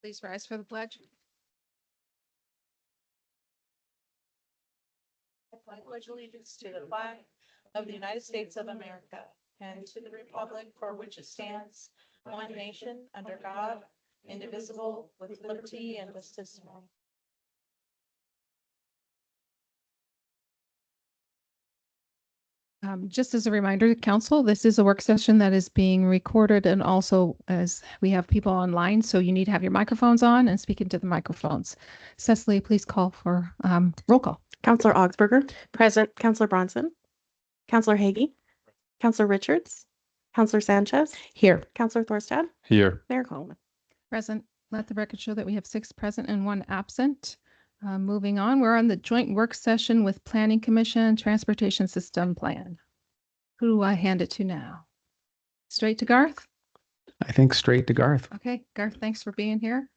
Please rise for the pledge. I pledge allegiance to the flag of the United States of America and to the republic for which it stands, one nation, under God, indivisible, with liberty and justice for all. Just as a reminder, Council, this is a work session that is being recorded, and also as we have people online, so you need to have your microphones on and speak into the microphones. Cecily, please call for roll call. Counselor Augsburger. Present. Counselor Bronson. Counselor Hagee. Counselor Richards. Counselor Sanchez. Here. Counselor Thorstad. Here. Mayor Coleman. Present. Let the record show that we have 6 present and 1 absent. Moving on, we're on the joint work session with Planning Commission, Transportation System Plan. Who do I hand it to now? Straight to Garth? I think straight to Garth. Okay, Garth, thanks for being here.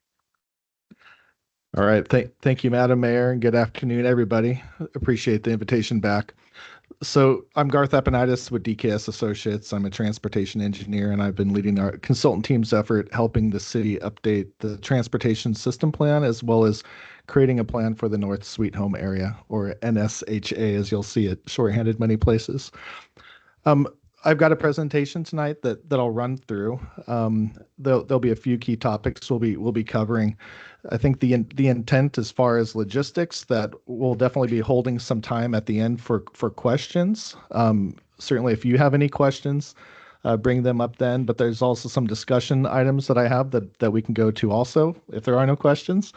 All right. Thank you, Madam Mayor, and good afternoon, everybody. Appreciate the invitation back. So I'm Garth Epinitis with DKS Associates. I'm a transportation engineer, and I've been leading our consultant team's effort helping the city update the transportation system plan, as well as creating a plan for the North Sweet Home area, or NSHA, as you'll see it shorthanded many places. I've got a presentation tonight that I'll run through. There'll be a few key topics we'll be covering. I think the intent as far as logistics, that we'll definitely be holding some time at the end for questions. Certainly, if you have any questions, bring them up then. But there's also some discussion items that I have that we can go to also if there are no questions.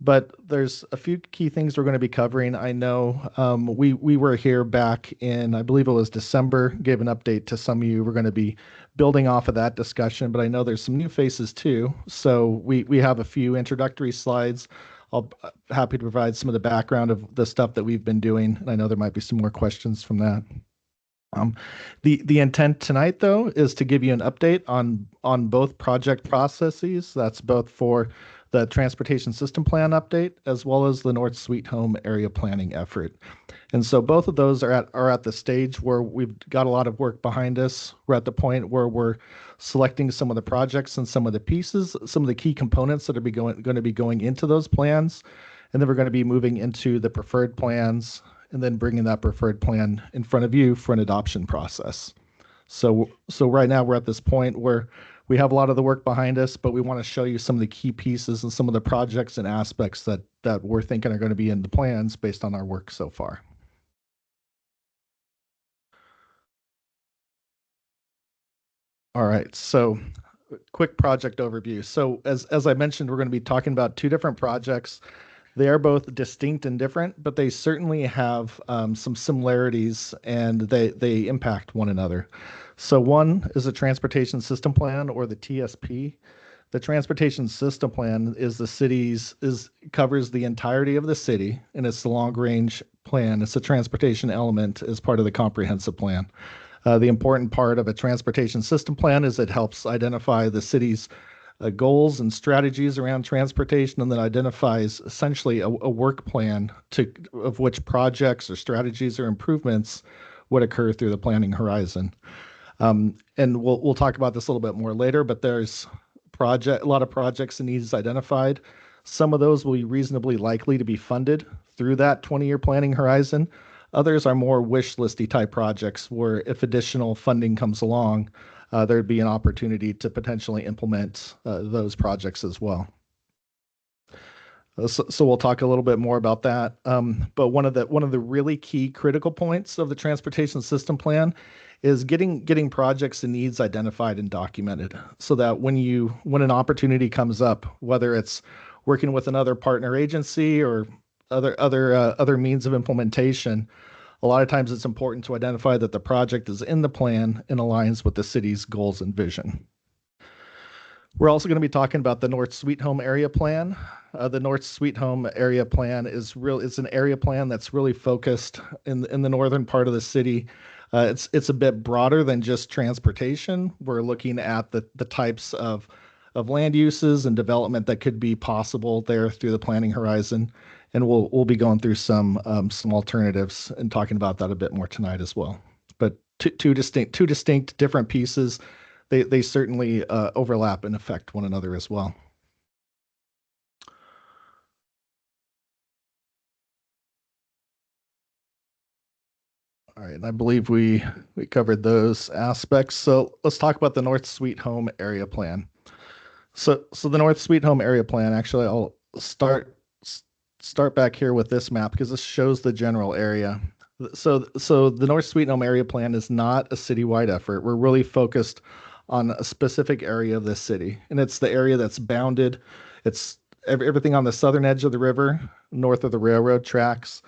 But there's a few key things we're going to be covering. I know we were here back in, I believe it was December, gave an update to some of you. We're going to be building off of that discussion, but I know there's some new faces too. So we have a few introductory slides. I'll happy to provide some of the background of the stuff that we've been doing. And I know there might be some more questions from that. The intent tonight, though, is to give you an update on both project processes. That's both for the transportation system plan update, as well as the North Sweet Home area planning effort. And so both of those are at the stage where we've got a lot of work behind us. We're at the point where we're selecting some of the projects and some of the pieces, some of the key components that are going to be going into those plans. And then we're going to be moving into the preferred plans and then bringing that preferred plan in front of you for an adoption process. So right now we're at this point where we have a lot of the work behind us, but we want to show you some of the key pieces and some of the projects and aspects that we're thinking are going to be in the plans based on our work so far. All right, so quick project overview. So as I mentioned, we're going to be talking about 2 different projects. They are both distinct and different, but they certainly have some similarities, and they impact one another. So one is a transportation system plan, or the TSP. The transportation system plan covers the entirety of the city, and it's the long range plan. It's a transportation element as part of the comprehensive plan. The important part of a transportation system plan is it helps identify the city's goals and strategies around transportation, and then identifies essentially a work plan of which projects or strategies or improvements would occur through the planning horizon. And we'll talk about this a little bit more later, but there's a lot of projects and needs identified. Some of those will be reasonably likely to be funded through that 20-year planning horizon. Others are more wish listy type projects where if additional funding comes along, there'd be an opportunity to potentially implement those projects as well. So we'll talk a little bit more about that. But one of the really key critical points of the transportation system plan is getting projects and needs identified and documented, so that when an opportunity comes up, whether it's working with another partner agency or other means of implementation, a lot of times it's important to identify that the project is in the plan and aligns with the city's goals and vision. We're also going to be talking about the North Sweet Home Area Plan. The North Sweet Home Area Plan is an area plan that's really focused in the northern part of the city. It's a bit broader than just transportation. We're looking at the types of land uses and development that could be possible there through the planning horizon, and we'll be going through some alternatives and talking about that a bit more tonight as well. But two distinct different pieces. They certainly overlap and affect one another as well. All right, and I believe we covered those aspects. So let's talk about the North Sweet Home Area Plan. So the North Sweet Home Area Plan, actually, I'll start back here with this map because this shows the general area. So the North Sweet Home Area Plan is not a citywide effort. We're really focused on a specific area of this city, and it's the area that's bounded. It's everything on the southern edge of the river, north of the railroad tracks,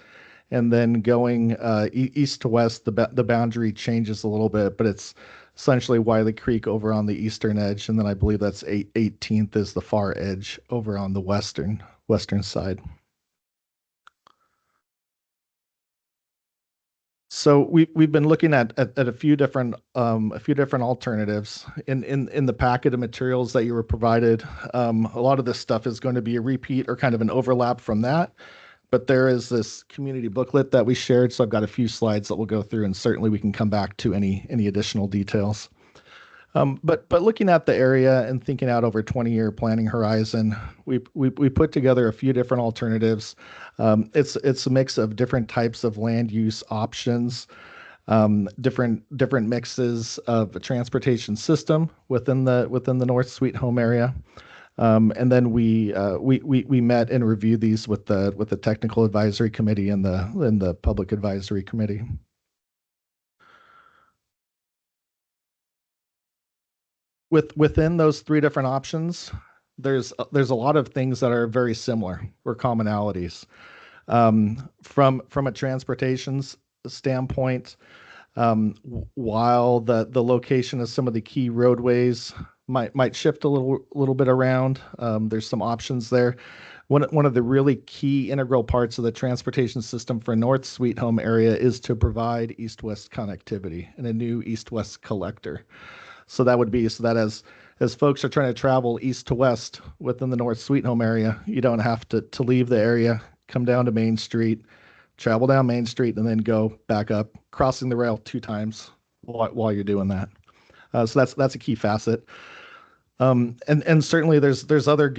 and then going east to west. The boundary changes a little bit, but it's essentially Wiley Creek over on the eastern edge, and then I believe that's 18th is the far edge over on the western side. So we've been looking at a few different alternatives in the packet of materials that you were provided. A lot of this stuff is going to be a repeat or kind of an overlap from that, but there is this community booklet that we shared. So I've got a few slides that we'll go through, and certainly we can come back to any additional details. But looking at the area and thinking out over 20-year planning horizon, we put together a few different alternatives. It's a mix of different types of land use options, different mixes of a transportation system within the North Sweet Home area. And then we met and reviewed these with the technical advisory committee and the public advisory committee. Within those three different options, there's a lot of things that are very similar or commonalities. From a transportation standpoint, while the location of some of the key roadways might shift a little bit around, there's some options there. One of the really key integral parts of the transportation system for North Sweet Home area is to provide east-west connectivity and a new east-west collector. So that as folks are trying to travel east to west within the North Sweet Home area, you don't have to leave the area, come down to Main Street, travel down Main Street, and then go back up, crossing the rail 2 times while you're doing that. So that's a key facet. And certainly there's other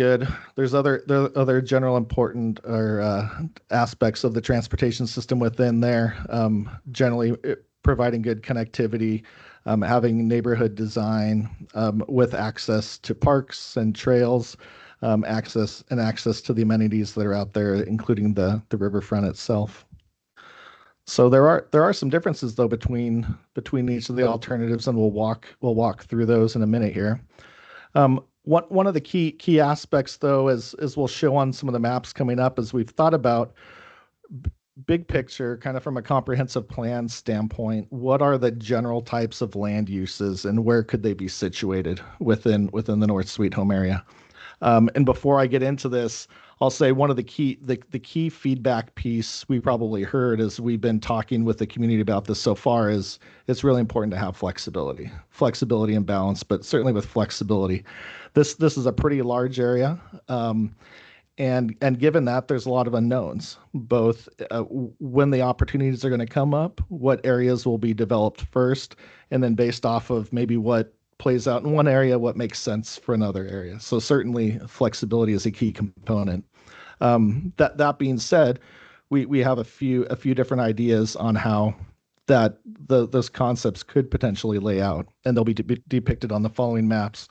general important aspects of the transportation system within there. Generally providing good connectivity, having neighborhood design with access to parks and trails, access to the amenities that are out there, including the riverfront itself. So there are some differences though between each of the alternatives, and we'll walk through those in a minute here. One of the key aspects though, as we'll show on some of the maps coming up, is we've thought about big picture, kind of from a comprehensive plan standpoint, what are the general types of land uses and where could they be situated within the North Sweet Home area? And before I get into this, I'll say one of the key feedback piece we probably heard as we've been talking with the community about this so far is it's really important to have flexibility and balance, but certainly with flexibility. This is a pretty large area. And given that, there's a lot of unknowns, both when the opportunities are going to come up, what areas will be developed first, and then based off of maybe what plays out in one area, what makes sense for another area. So certainly flexibility is a key component. That being said, we have a few different ideas on how those concepts could potentially lay out, and they'll be depicted on the following maps.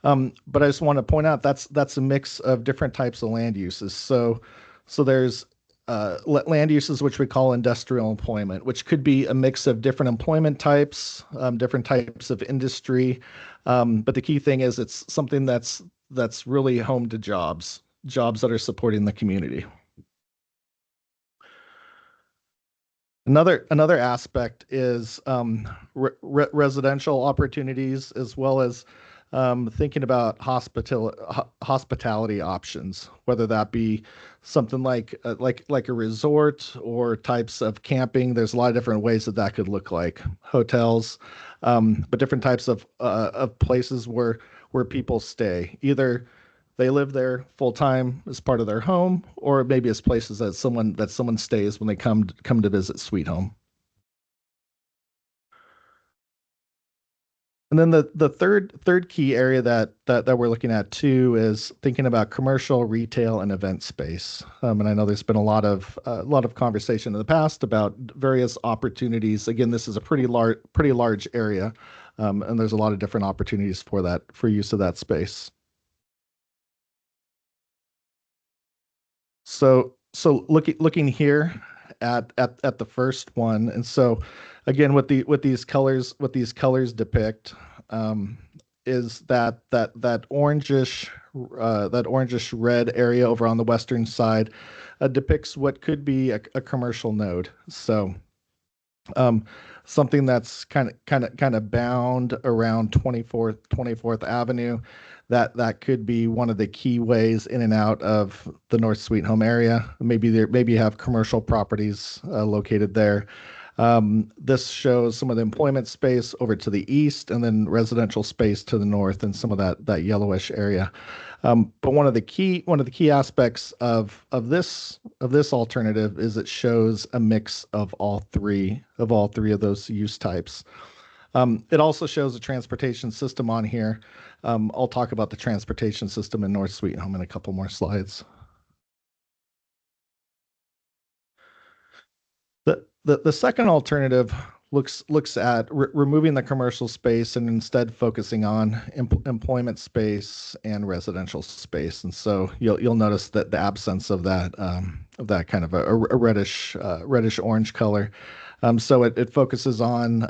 But I just want to point out that's a mix of different types of land uses. So there's land uses which we call industrial employment, which could be a mix of different employment types, different types of industry. But the key thing is it's something that's really home to jobs that are supporting the community. Another aspect is residential opportunities, as well as thinking about hospitality options, whether that be something like a resort or types of camping. There's a lot of different ways that that could look like hotels, but different types of places where people stay. Either they live there full time as part of their home, or maybe as places that someone stays when they come to visit Sweet Home. And then the third key area that we're looking at too is thinking about commercial, retail, and event space. And I know there's been a lot of conversation in the past about various opportunities. Again, this is a pretty large area, and there's a lot of different opportunities for use of that space. So looking here at the first one, and so again, what these colors depict, is that orangish red area over on the western side depicts what could be a commercial node. So something that's kind of bound around 24th Avenue. That could be one of the key ways in and out of the North Sweet Home area. Maybe you have commercial properties located there. This shows some of the employment space over to the east, and then residential space to the north, and some of that yellowish area. But one of the key aspects of this alternative is it shows a mix of all three of those use types. It also shows a transportation system on here. I'll talk about the transportation system in North Sweet Home in a couple more slides. The second alternative looks at removing the commercial space and instead focusing on employment space and residential space. And so you'll notice that the absence of that kind of a reddish orange color. So it focuses on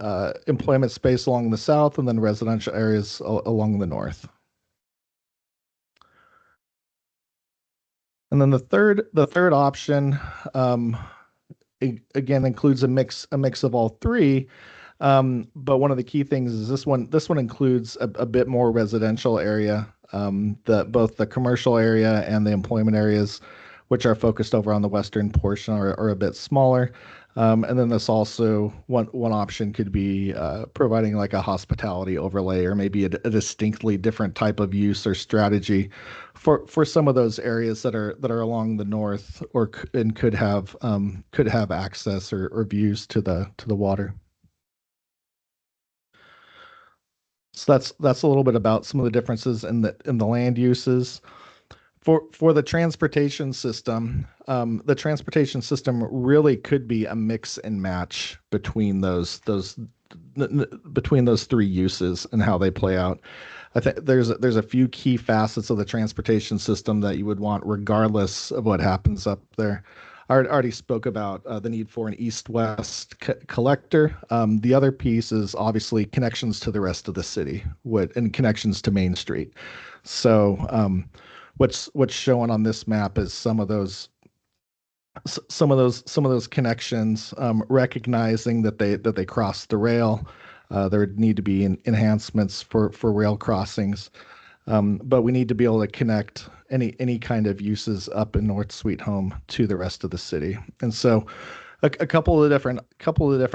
employment space along the south and then residential areas along the north. And then the third option, again, includes a mix of all three. But one of the key things is this one includes a bit more residential area. Both the commercial area and the employment areas, which are focused over on the western portion, are a bit smaller. And then this also, one option could be providing like a hospitality overlay, or maybe a distinctly different type of use or strategy for some of those areas that are along the north, and could have access or views to the water. So that's a little bit about some of the differences in the land uses. For the transportation system, really could be a mix and match between those three uses and how they play out. I think there's a few key facets of the transportation system that you would want regardless of what happens up there. I already spoke about the need for an east-west collector. The other piece is obviously connections to the rest of the city, and connections to Main Street. So what's shown on this map is some of those connections, recognizing that they cross the rail. There would need to be enhancements for rail crossings, but we need to be able to connect any kind of uses up in North Sweet Home to the rest of the city. And so a couple of different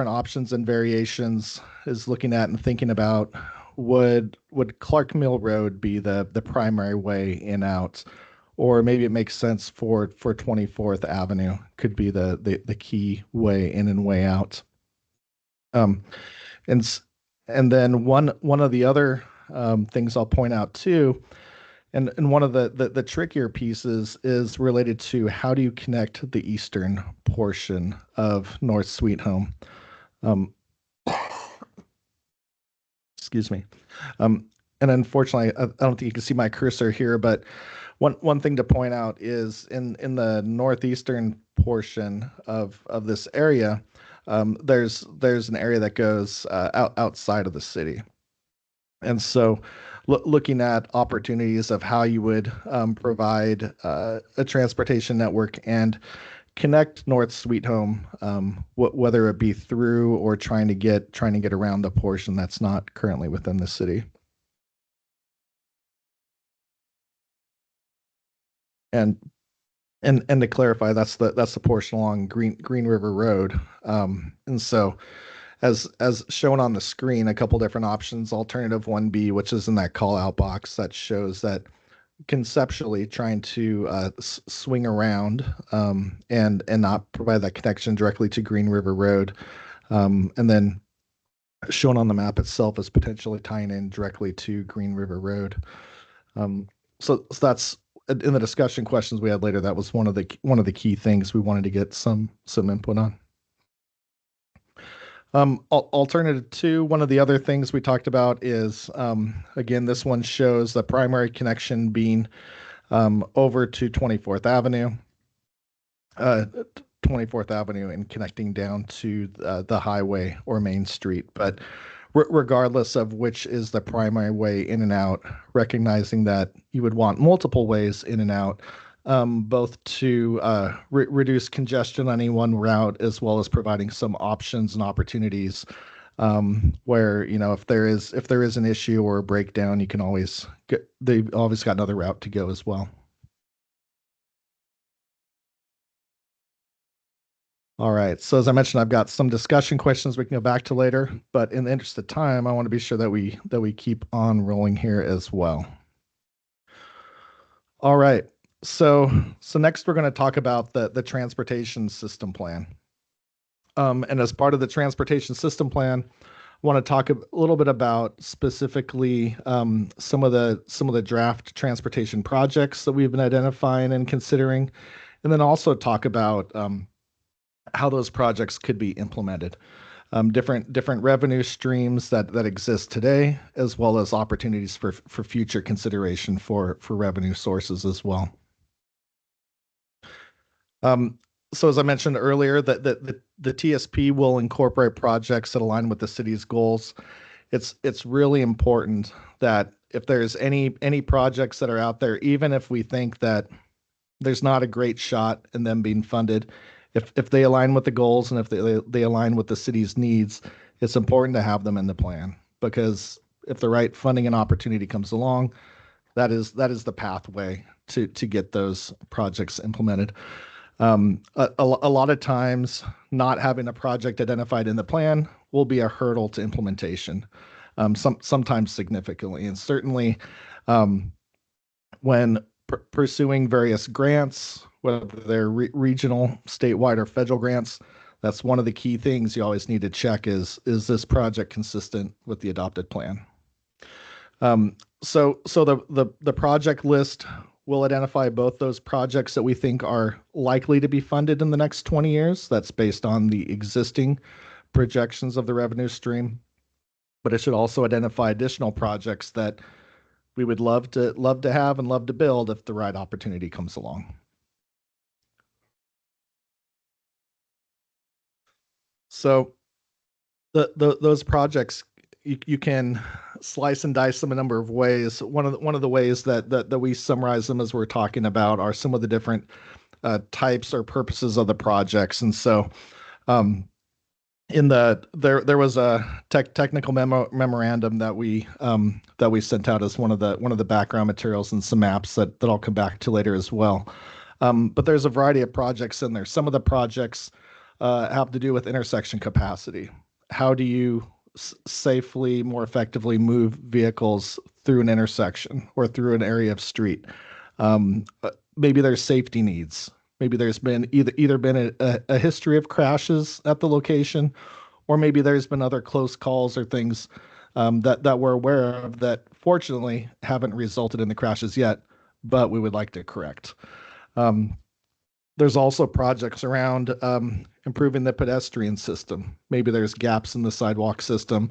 options and variations is looking at and thinking about, would Clark Mill Road be the primary way in out, or maybe it makes sense for 24th Avenue could be the key way in and way out. And then one of the other things I'll point out too, and one of the trickier pieces is related to how do you connect the eastern portion of North Sweet Home. Excuse me. And unfortunately, I don't think you can see my cursor here, but one thing to point out is in the northeastern portion of this area, there's an area that goes outside of the city. And so looking at opportunities of how you would provide a transportation network and connect North Sweet Home, whether it be through or trying to get around a portion that's not currently within the city. And and to clarify, that's the portion along Green River Road. And so as shown on the screen, a couple different options. Alternative 1B, which is in that call out box that shows that conceptually trying to swing around and not provide that connection directly to Green River Road. And then shown on the map itself as potentially tying in directly to Green River Road. So that's in the discussion questions we had later. That was one of the key things we wanted to get some input on. Alternative 2, one of the other things we talked about is, again, this one shows the primary connection being over to 24th Avenue, 24th Avenue and connecting down to the highway or Main Street. But regardless of which is the primary way in and out, recognizing that you would want multiple ways in and out, both to reduce congestion on any one route, as well as providing some options and opportunities where, you know, if there is an issue or a breakdown, you can they've always got another route to go as well. All right. So as I mentioned, I've got some discussion questions we can go back to later, but in the interest of time, I want to be sure that we keep on rolling here as well. All right. So next we're going to talk about the transportation system plan. And as part of the transportation system plan, I want to talk a little bit about specifically some of the draft transportation projects that we've been identifying and considering, and then also talk about how those projects could be implemented. Different revenue streams that exist today, as well as opportunities for future consideration for revenue sources as well. So as I mentioned earlier, that the TSP will incorporate projects that align with the city's goals. It's really important that if there's any projects that are out there, even if we think that there's not a great shot in them being funded, if they align with the goals and if they align with the city's needs, it's important to have them in the plan, because if the right funding and opportunity comes along, that is the pathway to get those projects implemented. A lot of times, not having a project identified in the plan will be a hurdle to implementation, sometimes significantly. And certainly when pursuing various grants, whether they're regional, statewide, or federal grants, that's one of the key things you always need to check is this project consistent with the adopted plan? So the project list will identify both those projects that we think are likely to be funded in the next 20 years. That's based on the existing projections of the revenue stream. But it should also identify additional projects that we would love to have and love to build if the right opportunity comes along. So those projects, you can slice and dice them a number of ways. One of the ways that we summarize them as we're talking about are some of the different types or purposes of the projects. And so there was a technical memorandum that we sent out as one of the background materials and some maps that I'll come back to later as well. But there's a variety of projects in there. Some of the projects have to do with intersection capacity. How do you safely, more effectively move vehicles through an intersection or through an area of street? Maybe there's safety needs. Maybe there's been either been a history of crashes at the location, or maybe there's been other close calls or things that we're aware of that fortunately haven't resulted in the crashes yet, but we would like to correct. There's also projects around improving the pedestrian system. Maybe there's gaps in the sidewalk system.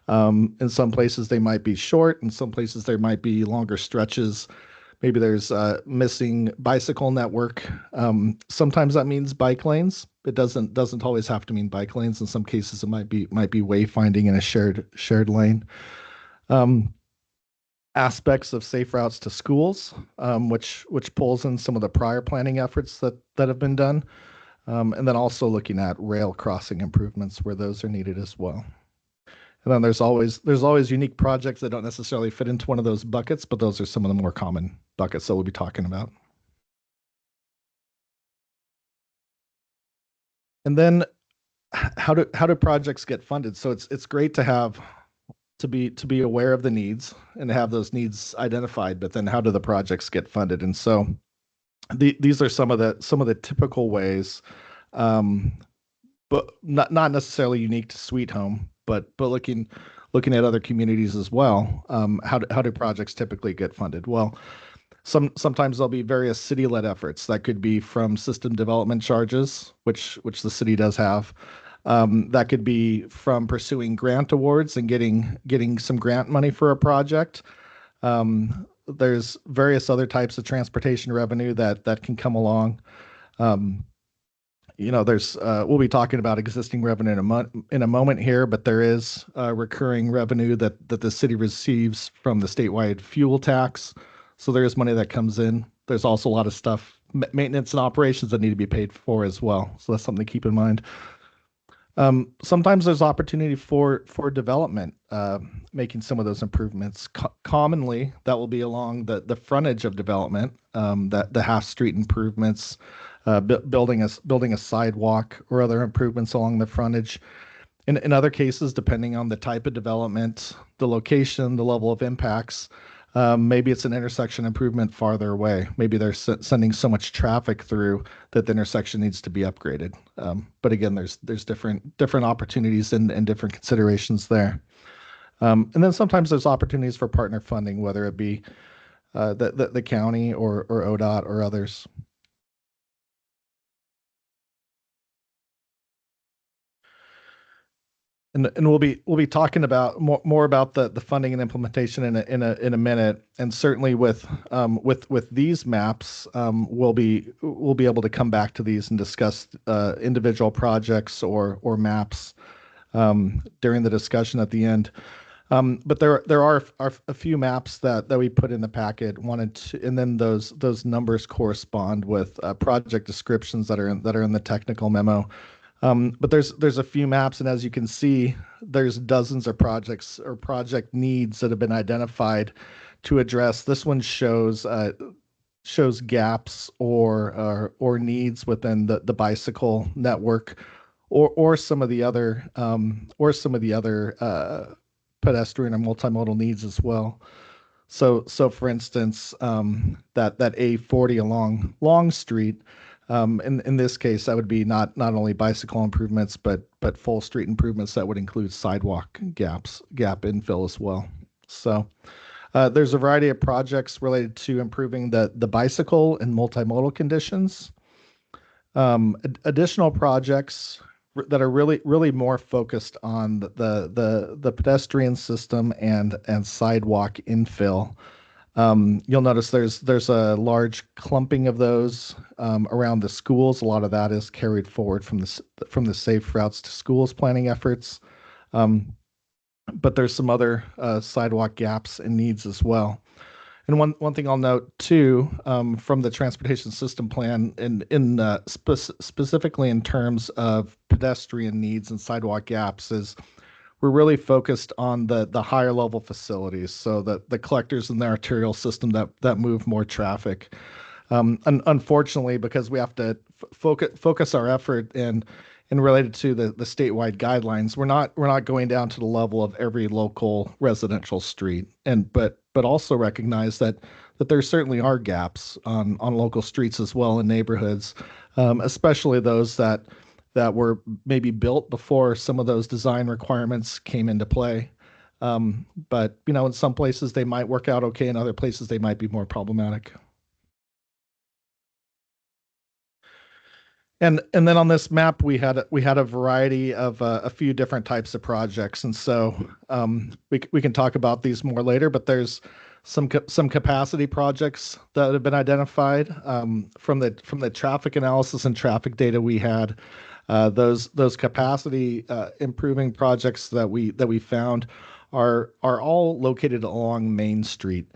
In some places they might be short, in some places there might be longer stretches. Maybe there's missing bicycle network. Sometimes that means bike lanes. It doesn't always have to mean bike lanes. In some cases, it might be wayfinding in a shared lane. Aspects of safe routes to schools, which pulls in some of the prior planning efforts that have been done, and then also looking at rail crossing improvements where those are needed as well. And then there's always unique projects that don't necessarily fit into one of those buckets, but those are some of the more common buckets that we'll be talking about. And then how do projects get funded? So it's great to have to be aware of the needs and to have those needs identified, but then how do the projects get funded? And so these are some of the typical ways, but not necessarily unique to Sweet Home, but looking at other communities as well. How do projects typically get funded? Well, sometimes there'll be various city-led efforts that could be from system development charges, which the city does have. That could be from pursuing grant awards and getting some grant money for a project. There's various other types of transportation revenue that can come along. There's we'll be talking about existing revenue in a moment here, but there is recurring revenue that the city receives from the statewide fuel tax. So there is money that comes in. There's also a lot of stuff, maintenance and operations that need to be paid for as well. So that's something to keep in mind. Sometimes there's opportunity for development, making some of those improvements. Commonly, that will be along the frontage of development, that the half street improvements, building a sidewalk or other improvements along the frontage. In other cases, depending on the type of development, the location, the level of impacts, maybe it's an intersection improvement farther away. Maybe they're sending so much traffic through that the intersection needs to be upgraded. But again, there's different opportunities and different considerations there. And then sometimes there's opportunities for partner funding, whether it be the county or ODOT or others. And we'll be talking about more about the funding and implementation in a minute. And certainly with these maps, we'll be able to come back to these and discuss individual projects or maps during the discussion at the end. But there are a few maps that we put in the packet, and then those numbers correspond with project descriptions that are in the technical memo. But there's a few maps, and as you can see, there's dozens of projects or project needs that have been identified to address. This one shows gaps or needs within the bicycle network, or some of the other pedestrian or multimodal needs as well. So for instance, that A40 along Long Street. In this case, that would be not only bicycle improvements, but full street improvements that would include sidewalk gap infill as well. So there's a variety of projects related to improving the bicycle and multimodal conditions. Additional projects that are really more focused on the pedestrian system and sidewalk infill. You'll notice there's a large clumping of those around the schools. A lot of that is carried forward from the Safe Routes to Schools planning efforts. But there's some other sidewalk gaps and needs as well. And one thing I'll note too, from the transportation system plan, specifically in terms of pedestrian needs and sidewalk gaps, is we're really focused on the higher level facilities, so the collectors in the arterial system that move more traffic. Unfortunately, because we have to focus our effort and related to the statewide guidelines, we're not going down to the level of every local residential street, but also recognize that there certainly are gaps on local streets as well in neighborhoods, especially those that were maybe built before some of those design requirements came into play. But in some places they might work out okay, in other places they might be more problematic. And then on this map we had a variety of a few different types of projects, and so we can talk about these more later. But there's some capacity projects that have been identified from the traffic analysis and traffic data we had. Those capacity improving projects that we found are all located along Main Street.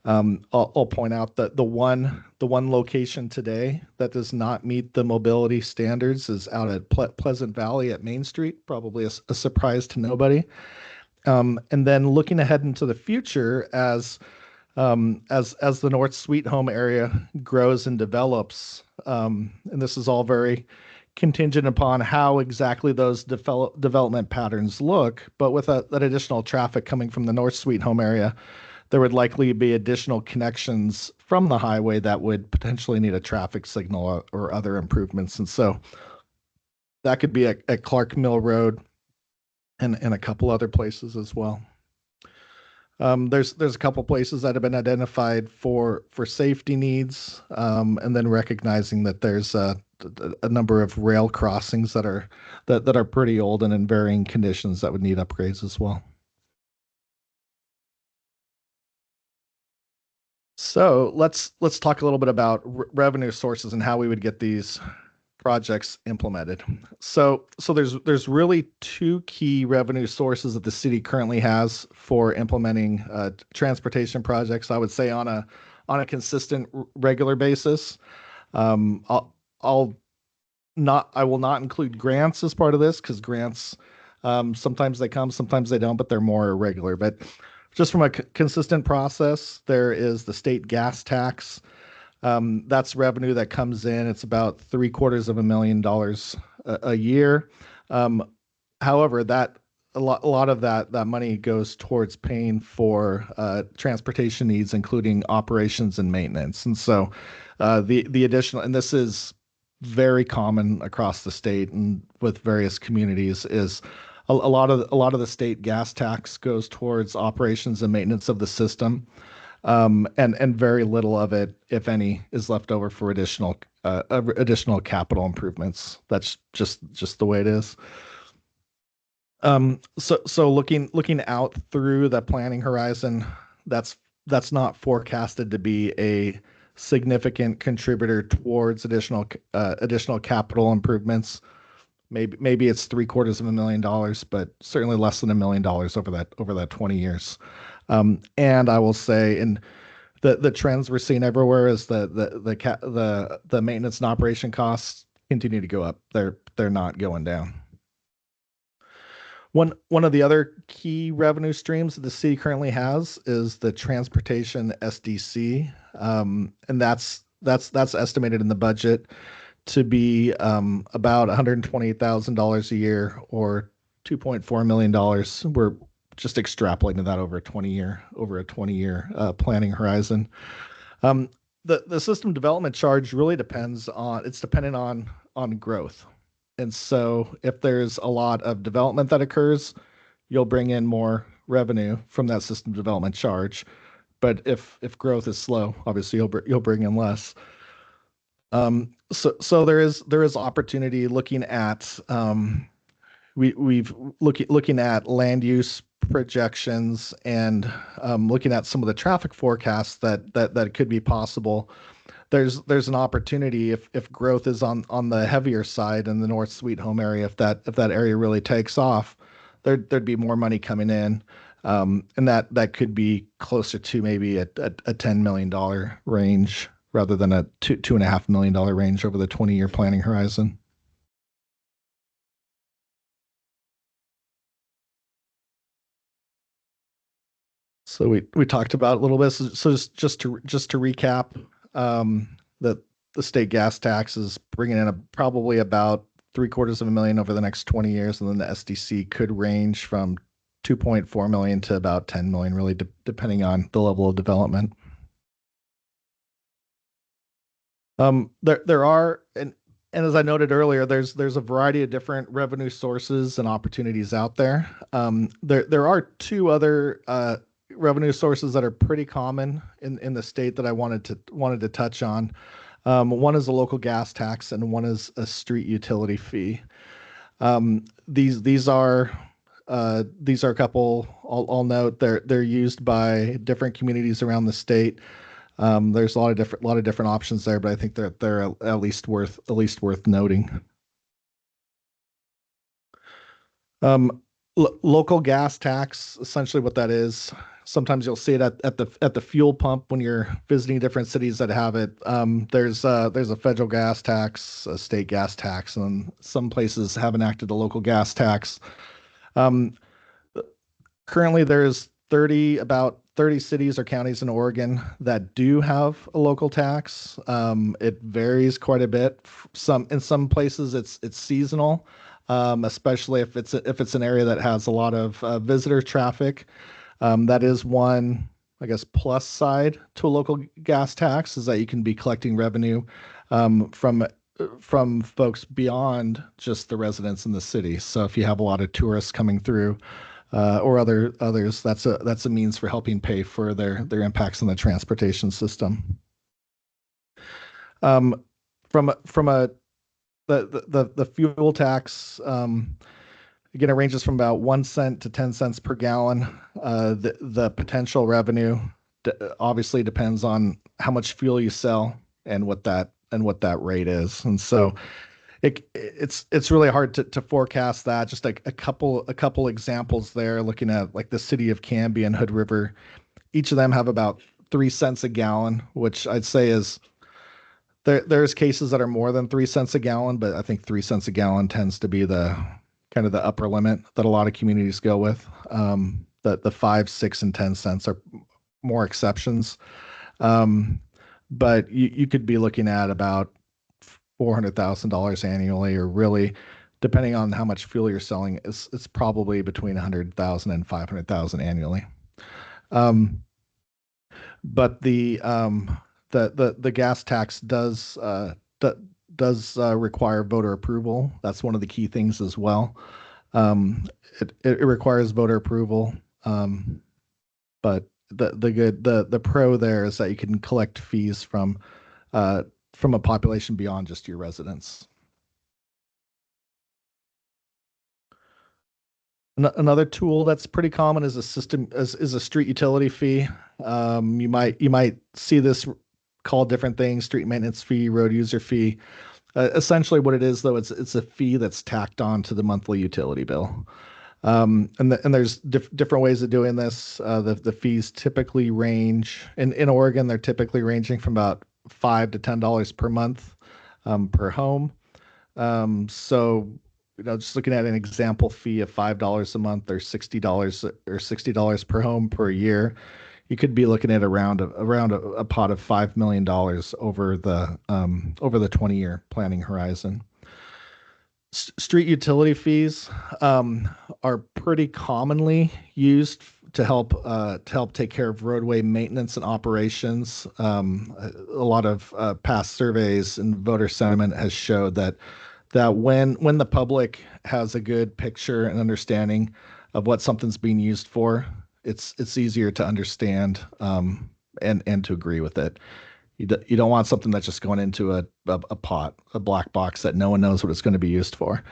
I'll point out that the one location today that does not meet the mobility standards is out at Pleasant Valley at Main Street, probably a surprise to nobody. And then looking ahead into the future, as the North Sweet Home area grows and develops, and this is all very contingent upon how exactly those development patterns look. But with that additional traffic coming from the North Sweet Home area, there would likely be additional connections from the highway that would potentially need a traffic signal or other improvements. And so that could be at Clark Mill Road and a couple other places as well. There's a couple places that have been identified for safety needs, and then recognizing that there's a number of rail crossings that are pretty old and in varying conditions that would need upgrades as well. So let's talk a little bit about revenue sources and how we would get these projects implemented. So there's really two key revenue sources that the city currently has for implementing transportation projects. I would say on a consistent, regular basis. I will not include grants as part of this, because grants sometimes they come, sometimes they don't, but they're more irregular. But just from a consistent process, there is the state gas tax. That's revenue that comes in. It's about $750,000 a year. However, a lot of that money goes towards paying for transportation needs, including operations and maintenance. And so the additional, and this is very common across the state and with various communities, is a lot of the state gas tax goes towards operations and maintenance of the system. And very little of it, if any, is left over for additional capital improvements. That's just the way it is. So looking out through the planning horizon, that's not forecasted to be a significant contributor towards additional capital improvements. Maybe it's $750,000, but certainly less than $1 million over that 20 years. And I will say, in the trends we're seeing everywhere is the maintenance and operation costs continue to go up. They're not going down. One of the other key revenue streams that the city currently has is the transportation SDC, and that's estimated in the budget to be about $128,000 a year, or $2.4 million. We're just extrapolating that over a 20-year planning horizon. The system development charge really dependent on growth. And so if there's a lot of development that occurs, you'll bring in more revenue from that system development charge. But if growth is slow, obviously you'll bring in less. So there is opportunity looking at looking at land use projections and looking at some of the traffic forecasts that could be possible. There's an opportunity if growth is on the heavier side in the North Sweet Home area, if that area really takes off, there'd be more money coming in, and that could be closer to maybe a $10 million range rather than a $2.5 million range over the 20-year planning horizon. So we talked about it a little bit. So just to recap, the state gas tax is bringing in probably about $750,000 over the next 20 years, and then the SDC could range from $2.4 million to about $10 million, really depending on the level of development. There are, and as I noted earlier, there's a variety of different revenue sources and opportunities out there. There are two other revenue sources that are pretty common in the state that I wanted to touch on. One is a local gas tax, and one is a street utility fee. These are a couple. I'll note they're used by different communities around the state. There's a lot of different options there, but I think they're at least worth noting. Local gas tax, essentially what that is. Sometimes you'll see it at the fuel pump when you're visiting different cities that have it. There's a federal gas tax, a state gas tax, and some places have enacted a local gas tax. Currently, there's about 30 cities or counties in Oregon that do have a local tax. It varies quite a bit. In some places it's seasonal, especially if it's an area that has a lot of visitor traffic. That is one, I guess, plus side to a local gas tax is that you can be collecting revenue from folks beyond just the residents in the city. So if you have a lot of tourists coming through, or others, that's a means for helping pay for their impacts on the transportation system. From the fuel tax, again, it ranges from about 1 cent to 10 cents per gallon. The potential revenue obviously depends on how much fuel you sell and what that rate is. And so it's really hard to forecast that. Just like a couple examples there, looking at like the city of Canby and Hood River, each of them have about 3 cents a gallon, which I'd say is there's cases that are more than 3 cents a gallon, but I think 3 cents a gallon tends to be the kind of the upper limit that a lot of communities go with. The 5, 6, and 10 cents are more exceptions. But you could be looking at about $400,000 annually, or really, depending on how much fuel you're selling, it's probably between 100,000 and 500,000 annually. But the gas tax does require voter approval. That's one of the key things as well. It requires voter approval, but the pro there is that you can collect fees from a population beyond just your residents. Another tool that's pretty common is a street utility fee. You might see this called different things: street maintenance fee, road user fee. Essentially, what it is, though, it's a fee that's tacked on to the monthly utility bill. And there's different ways of doing this. The fees typically range in Oregon. They're typically ranging from about $5 to $10 per month per home. So, just looking at an example fee of $5 a month, or $60 per home per year, you could be looking at around a pot of $5 million over the 20-year planning horizon. Street utility fees are pretty commonly used to help take care of roadway maintenance and operations. A lot of past surveys and voter sentiment has showed that when the public has a good picture and understanding of what something's being used for, it's easier to understand and to agree with it. You don't want something that's just going into a black box that no one knows what it's going to be used for.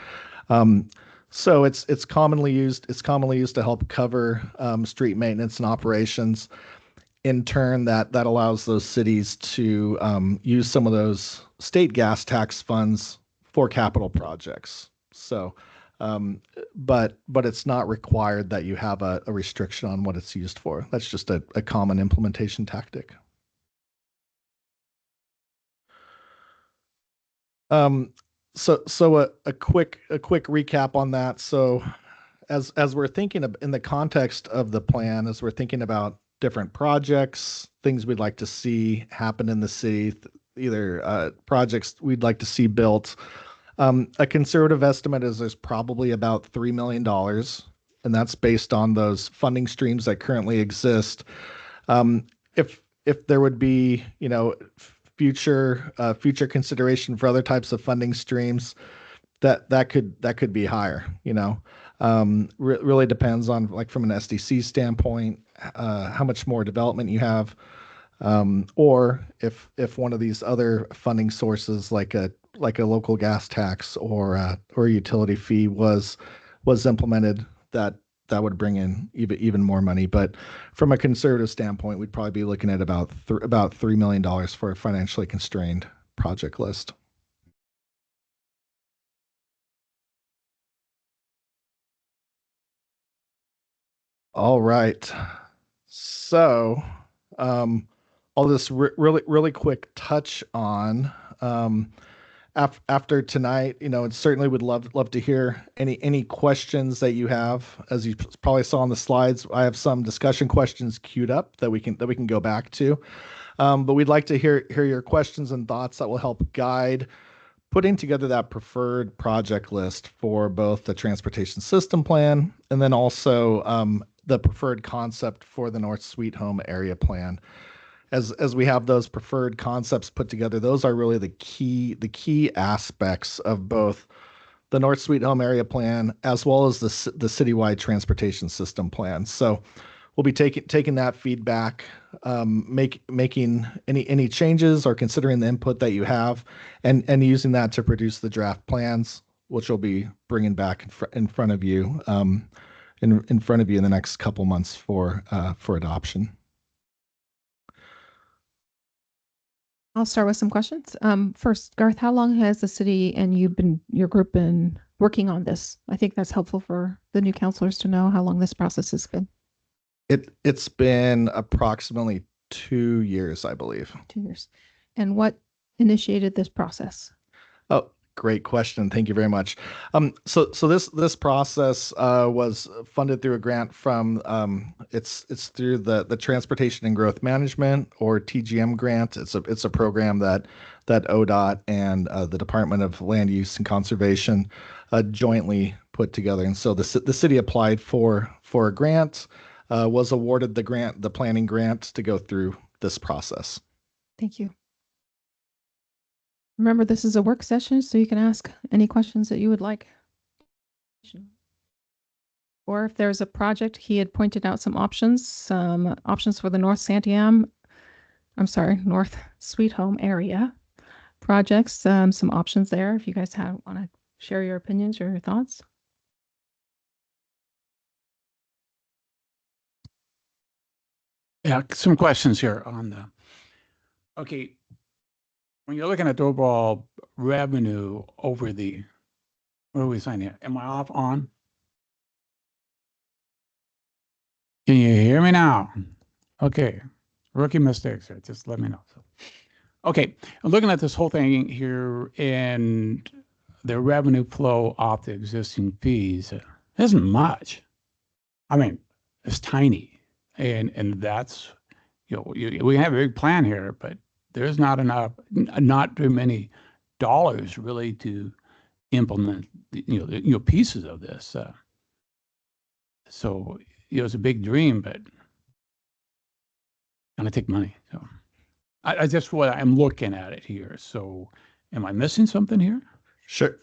So it's commonly used to help cover street maintenance and operations. In turn, that allows those cities to use some of those state gas tax funds for capital projects. So, but it's not required that you have a restriction on what it's used for. That's just a common implementation tactic. So a quick recap on that. So as we're thinking in the context of the plan, as we're thinking about different projects, things we'd like to see happen in the city, either projects we'd like to see built, a conservative estimate is there's probably about $3 million, and that's based on those funding streams that currently exist. If there would be, future consideration for other types of funding streams, that could be higher. Really depends on, like, from an SDC standpoint, how much more development you have, or if one of these other funding sources, like a local gas tax or a utility fee was implemented, that would bring in even more money. But from a conservative standpoint, we'd probably be looking at about $3 million for a financially constrained project list. All right. So I'll just really quick touch on after tonight, and certainly would love to hear any questions that you have. As you probably saw on the slides, I have some discussion questions queued up that we can go back to. But we'd like to hear your questions and thoughts that will help guide putting together that preferred project list for both the transportation system plan and then also the preferred concept for the North Sweet Home area plan. As we have those preferred concepts put together, those are really the key aspects of both the North Sweet Home area plan as well as the citywide transportation system plan. So we'll be taking that feedback, making any changes or considering the input that you have, and using that to produce the draft plans, which we'll be bringing back in front of you in front of you in the next couple months for adoption. I'll start with some questions. First, Garth, how long has the city and your group been working on this? I think that's helpful for the new counselors to know how long this process has been. It's been approximately 2 years, I believe. 2 years. And what initiated this process? Oh, great question. Thank you very much. So this process was funded through a grant from it's through the Transportation and Growth Management, or TGM grant. It's a program that ODOT and the Department of Land Use and Conservation jointly put together. And so the city applied for a grant, was awarded the planning grant to go through this process. Thank you. Remember, this is a work session, so you can ask any questions that you would like. Or if there's a project, he had pointed out some options for the North Sweet Home area projects, some options there. If you guys want to share your opinions or your thoughts. Yeah, some questions here on the, okay, when you're looking at the overall revenue over the, what are we saying here? Am I off on? Can you hear me now? Okay, rookie mistakes here, just let me know. Okay, I'm looking at this whole thing here and the revenue flow off the existing fees. It isn't much. I mean, it's tiny. And that's, we have a big plan here, but there's not too many dollars really to implement, pieces of this. So, it's a big dream, but gonna take money. So I just what I'm looking at it here. So am I missing something here? Sure.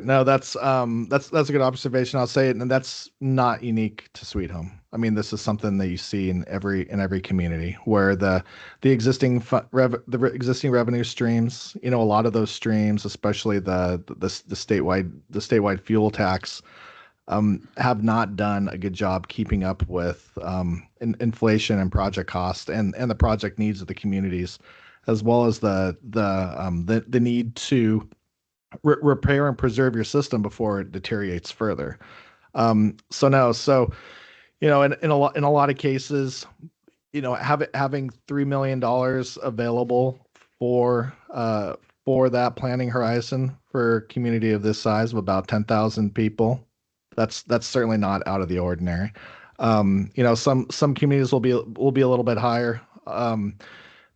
No, that's a good observation. I'll say it, and that's not unique to Sweet Home. I mean, this is something that you see in every community where the existing revenue streams, a lot of those streams, especially the statewide fuel tax, have not done a good job keeping up with inflation and project cost and the project needs of the communities, as well as the need to repair and preserve your system before it deteriorates further. In a lot of cases, having $3 million available for that planning horizon for a community of this size of about 10,000 people, that's certainly not out of the ordinary. Some communities will be a little bit higher,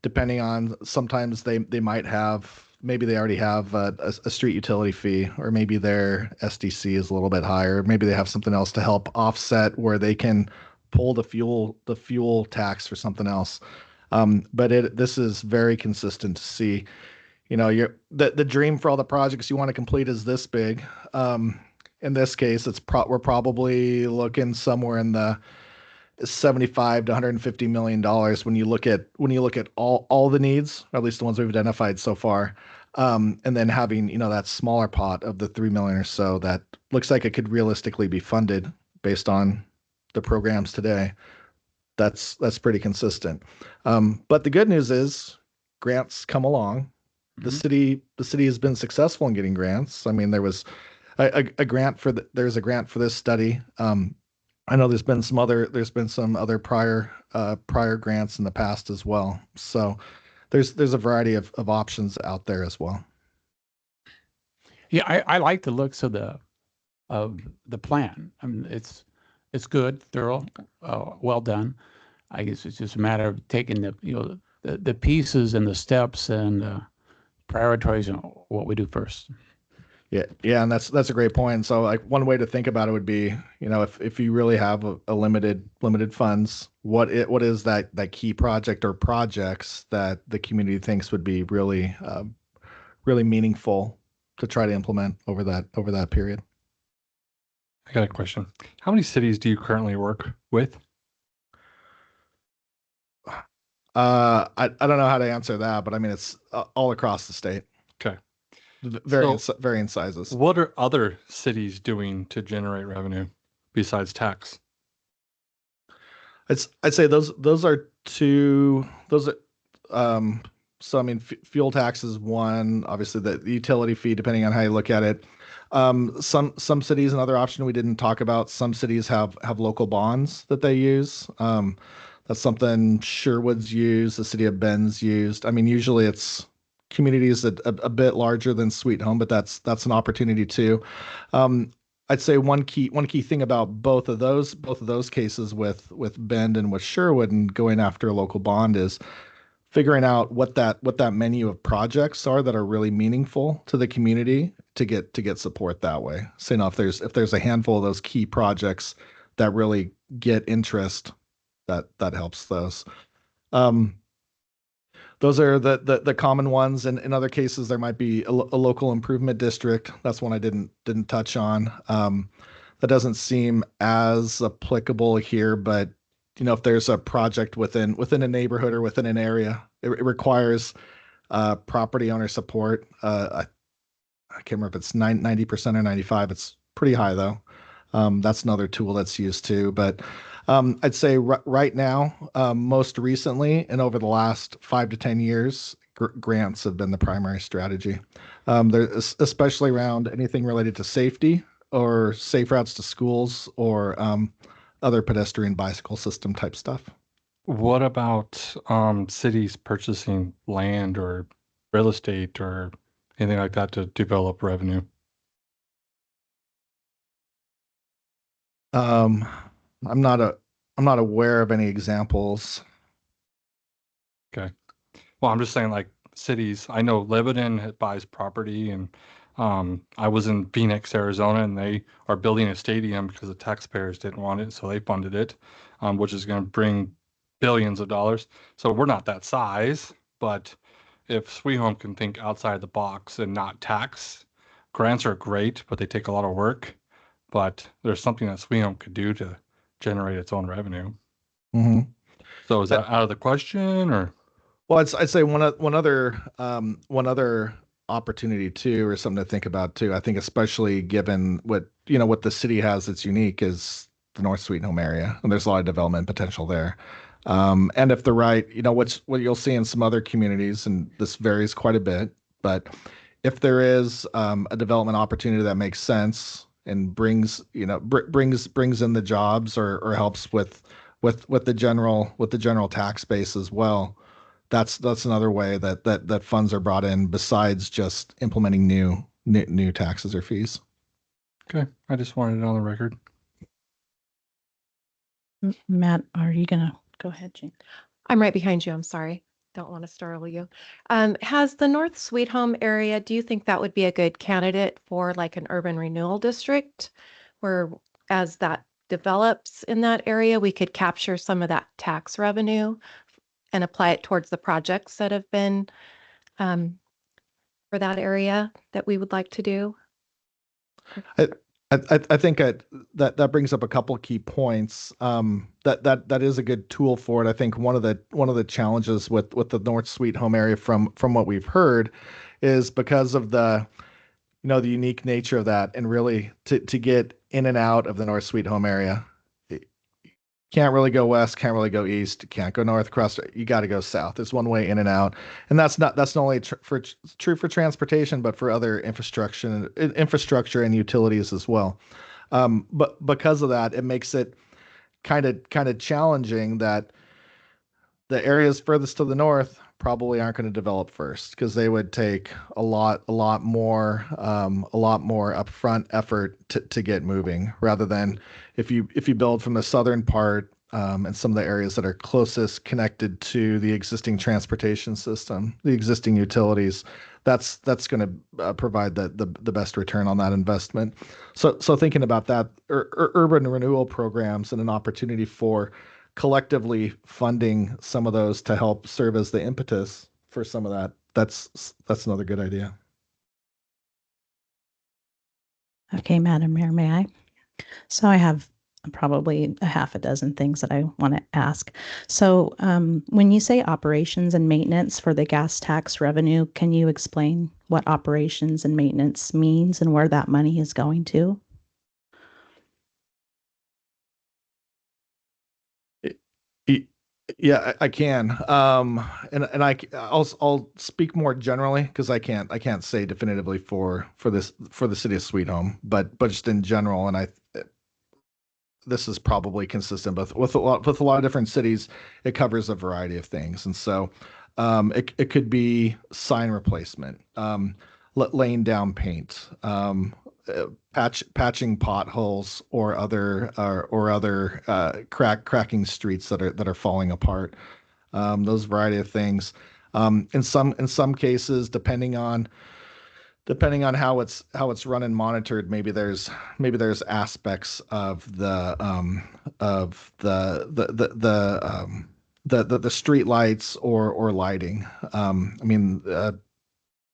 depending on, sometimes they might have, maybe they already have a street utility fee, or maybe their SDC is a little bit higher. Maybe they have something else to help offset where they can pull the fuel tax for something else. But this is very consistent to see, the dream for all the projects you want to complete is this big. In this case, we're probably looking somewhere in the $75 to $150 million when you look at all the needs, or at least the ones we've identified so far, and then having that smaller pot of the $3 million or so that looks like it could realistically be funded based on the programs today. That's pretty consistent. But the good news is grants come along. Mm-hmm. The city has been successful in getting grants. I mean, there was a grant there's a grant for this study. I know there's been some other prior grants in the past as well. So there's a variety of options out there as well. Yeah, I like the looks of the plan. I mean, it's good, thorough, well done. I guess it's just a matter of taking the pieces and the steps and prioritizing what we do first. Yeah, and that's a great point. So like one way to think about it would be, if you really have a limited funds, what is that key project or projects that the community thinks would be really really meaningful to try to implement over that period. I got a question. How many cities do you currently work with? I don't know how to answer that, but I mean it's all across the state. Okay. Varying sizes. What are other cities doing to generate revenue besides tax? I'd say those are two. Those are so I mean fuel tax is one. Obviously the utility fee, depending on how you look at it. Some cities, another option we didn't talk about. Some cities have local bonds that they use. That's something Sherwood's used. The city of Bend's used. I mean, usually it's communities that a bit larger than Sweet Home, but that's an opportunity too. I'd say one key thing about both of those cases with Bend and with Sherwood and going after a local bond is figuring out what that menu of projects are that are really meaningful to the community to get support that way. So if there's a handful of those key projects that really get interest, that helps those. Those are the common ones, and in other cases there might be a local improvement district. That's one I didn't touch on. That doesn't seem as applicable here, but if there's a project within a neighborhood or within an area, it requires property owner support. I can't remember if it's 90% or 95. It's pretty high though. That's another tool that's used too, but. I'd say right now, most recently, and over the last 5 to 10 years, grants have been the primary strategy. There's especially around anything related to safety or safe routes to schools or other pedestrian bicycle system type stuff. What about cities purchasing land or real estate or anything like that to develop revenue? I'm not aware of any examples. Okay. Well, I'm just saying like cities, I know Lebanon buys property and I was in Phoenix, Arizona, and they are building a stadium because the taxpayers didn't want it. So they funded it, which is going to bring billions of dollars. So we're not that size, but if Sweet Home can think outside the box and not tax, grants are great, but they take a lot of work. But there's something that Sweet Home could do to generate its own revenue. Mm-hmm. So is that out of the question, or? Well, I'd say one other opportunity too, or something to think about too. I think especially given what the city has that's unique is the North Sweet Home area, and there's a lot of development potential there. And if the right, what you'll see in some other communities, and this varies quite a bit, but if there is a development opportunity that makes sense and brings in the jobs or helps with the general tax base as well, that's another way that funds are brought in besides just implementing new taxes or fees. Okay, I just wanted it on the record. Matt, are you gonna go ahead, Jane? I'm right behind you. I'm sorry. Don't want to startle you. Has the North Sweet Home area, do you think that would be a good candidate for like an urban renewal district where as that develops in that area, we could capture some of that tax revenue and apply it towards the projects that have been for that area that we would like to do? I think that brings up a couple of key points. That is a good tool for it. I think one of the challenges with the North Sweet Home area from what we've heard is because of the unique nature of that, and really to get in and out of the North Sweet Home area, can't really go west, can't really go east, can't go north across. You got to go south. There's one way in and out, and that's not only true for transportation, but for other infrastructure and utilities as well. But because of that, it makes it kind of challenging that the areas furthest to the north probably aren't going to develop first because they would take a lot more upfront effort to get moving rather than if you build from the southern part and some of the areas that are closest connected to the existing transportation system, the existing utilities, that's going to provide the best return on that investment. So thinking about that, urban renewal programs and an opportunity for collectively funding some of those to help serve as the impetus for some of that. That's another good idea. Okay, Madam Mayor, may I? So I have probably a half a dozen things that I want to ask. So when you say operations and maintenance for the gas tax revenue, can you explain what operations and maintenance means and where that money is going to? Yeah, I can. And I'll speak more generally because I can't say definitively for the city of Sweet Home, but just in general, and this is probably consistent with a lot of different cities. It covers a variety of things, and so it could be sign replacement, laying down paint, patching potholes or other cracking streets that are falling apart. Those variety of things. In some cases, depending on how it's run and monitored, maybe there's aspects of the street lights or lighting.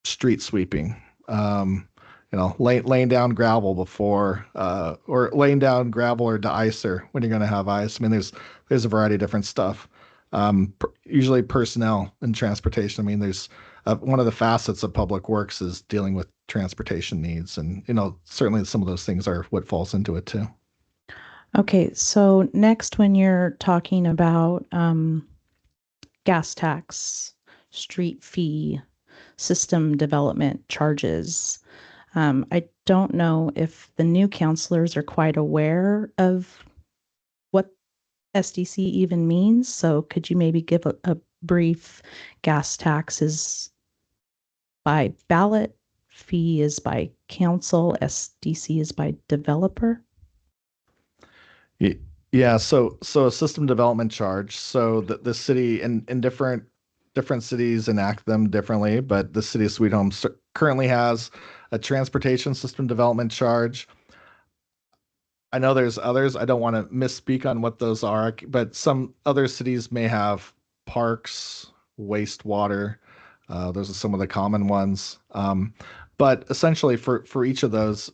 Street sweeping. Laying down gravel before, or laying down gravel or deicer when you're going to have ice. I mean, there's a variety of different stuff. Usually personnel and transportation. I mean, there's one of the facets of public works is dealing with transportation needs, and certainly some of those things are what falls into it too. Okay, so next, when you're talking about gas tax, street fee, system development charges, I don't know if the new counselors are quite aware of what SDC even means. So could you maybe give a brief? Gas tax is by ballot, fee is by council, SDC is by developer? Yeah, so a system development charge. So the city in different cities enact them differently, but the city of Sweet Home currently has a transportation system development charge. I know there's others. I don't want to misspeak on what those are, but some other cities may have parks, wastewater. Those are some of the common ones. But essentially, for each of those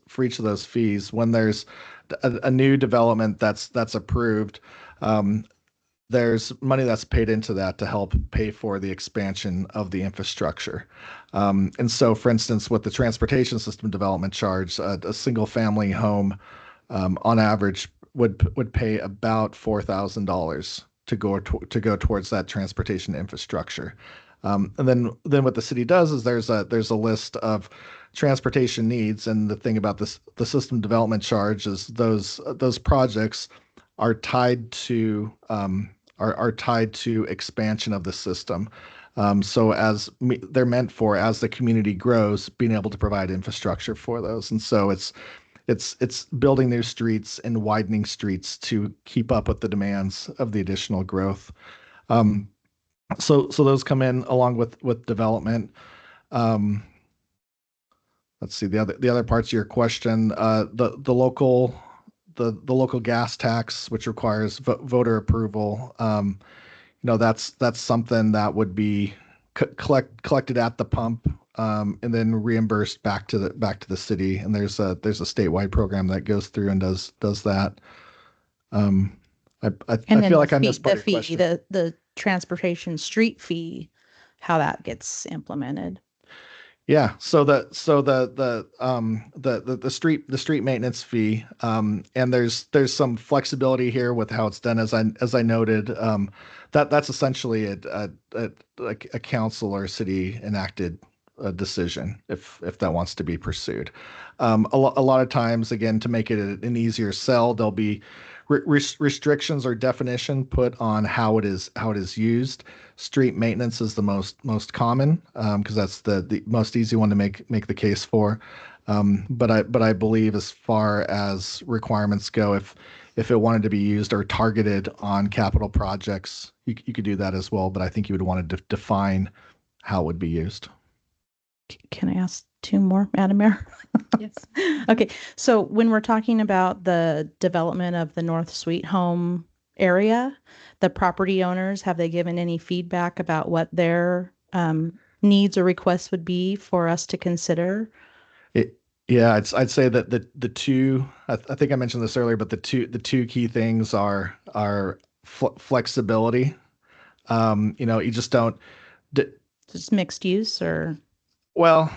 fees, when there's a new development that's approved, there's money that's paid into that to help pay for the expansion of the infrastructure. And so, for instance, with the transportation system development charge, a single family home on average would pay about $4,000 to go towards that transportation infrastructure. And then what the city does is there's a list of transportation needs, and the thing about the system development charge is those projects are tied to expansion of the system. So they're meant for, as the community grows, being able to provide infrastructure for those. And so it's building new streets and widening streets to keep up with the demands of the additional growth. So those come in along with development. Let's see the other parts of your question. The local gas tax, which requires voter approval. That's something that would be collected at the pump, and then reimbursed back to the city. And there's a statewide program that goes through and does that. I feel like I missed part of your question. The transportation street fee, how that gets implemented. Yeah, so the street maintenance fee, and there's some flexibility here with how it's done, as I noted. That's essentially a council or city enacted a decision if that wants to be pursued. A lot of times, again, to make it an easier sell, there'll be restrictions or definition put on how it is used. Street maintenance is the most common because that's the most easy one to make the case for. But I believe as far as requirements go, if it wanted to be used or targeted on capital projects, you could do that as well. But I think you would want to define how it would be used. Can I ask two more, Madam Mayor? Yes. Okay, so when we're talking about the development of the North Sweet Home area, the property owners, have they given any feedback about what their needs or requests would be for us to consider? Yeah, I'd say that the two, I think I mentioned this earlier, but the two key things are flexibility. You just don't. Just mixed use or? Well,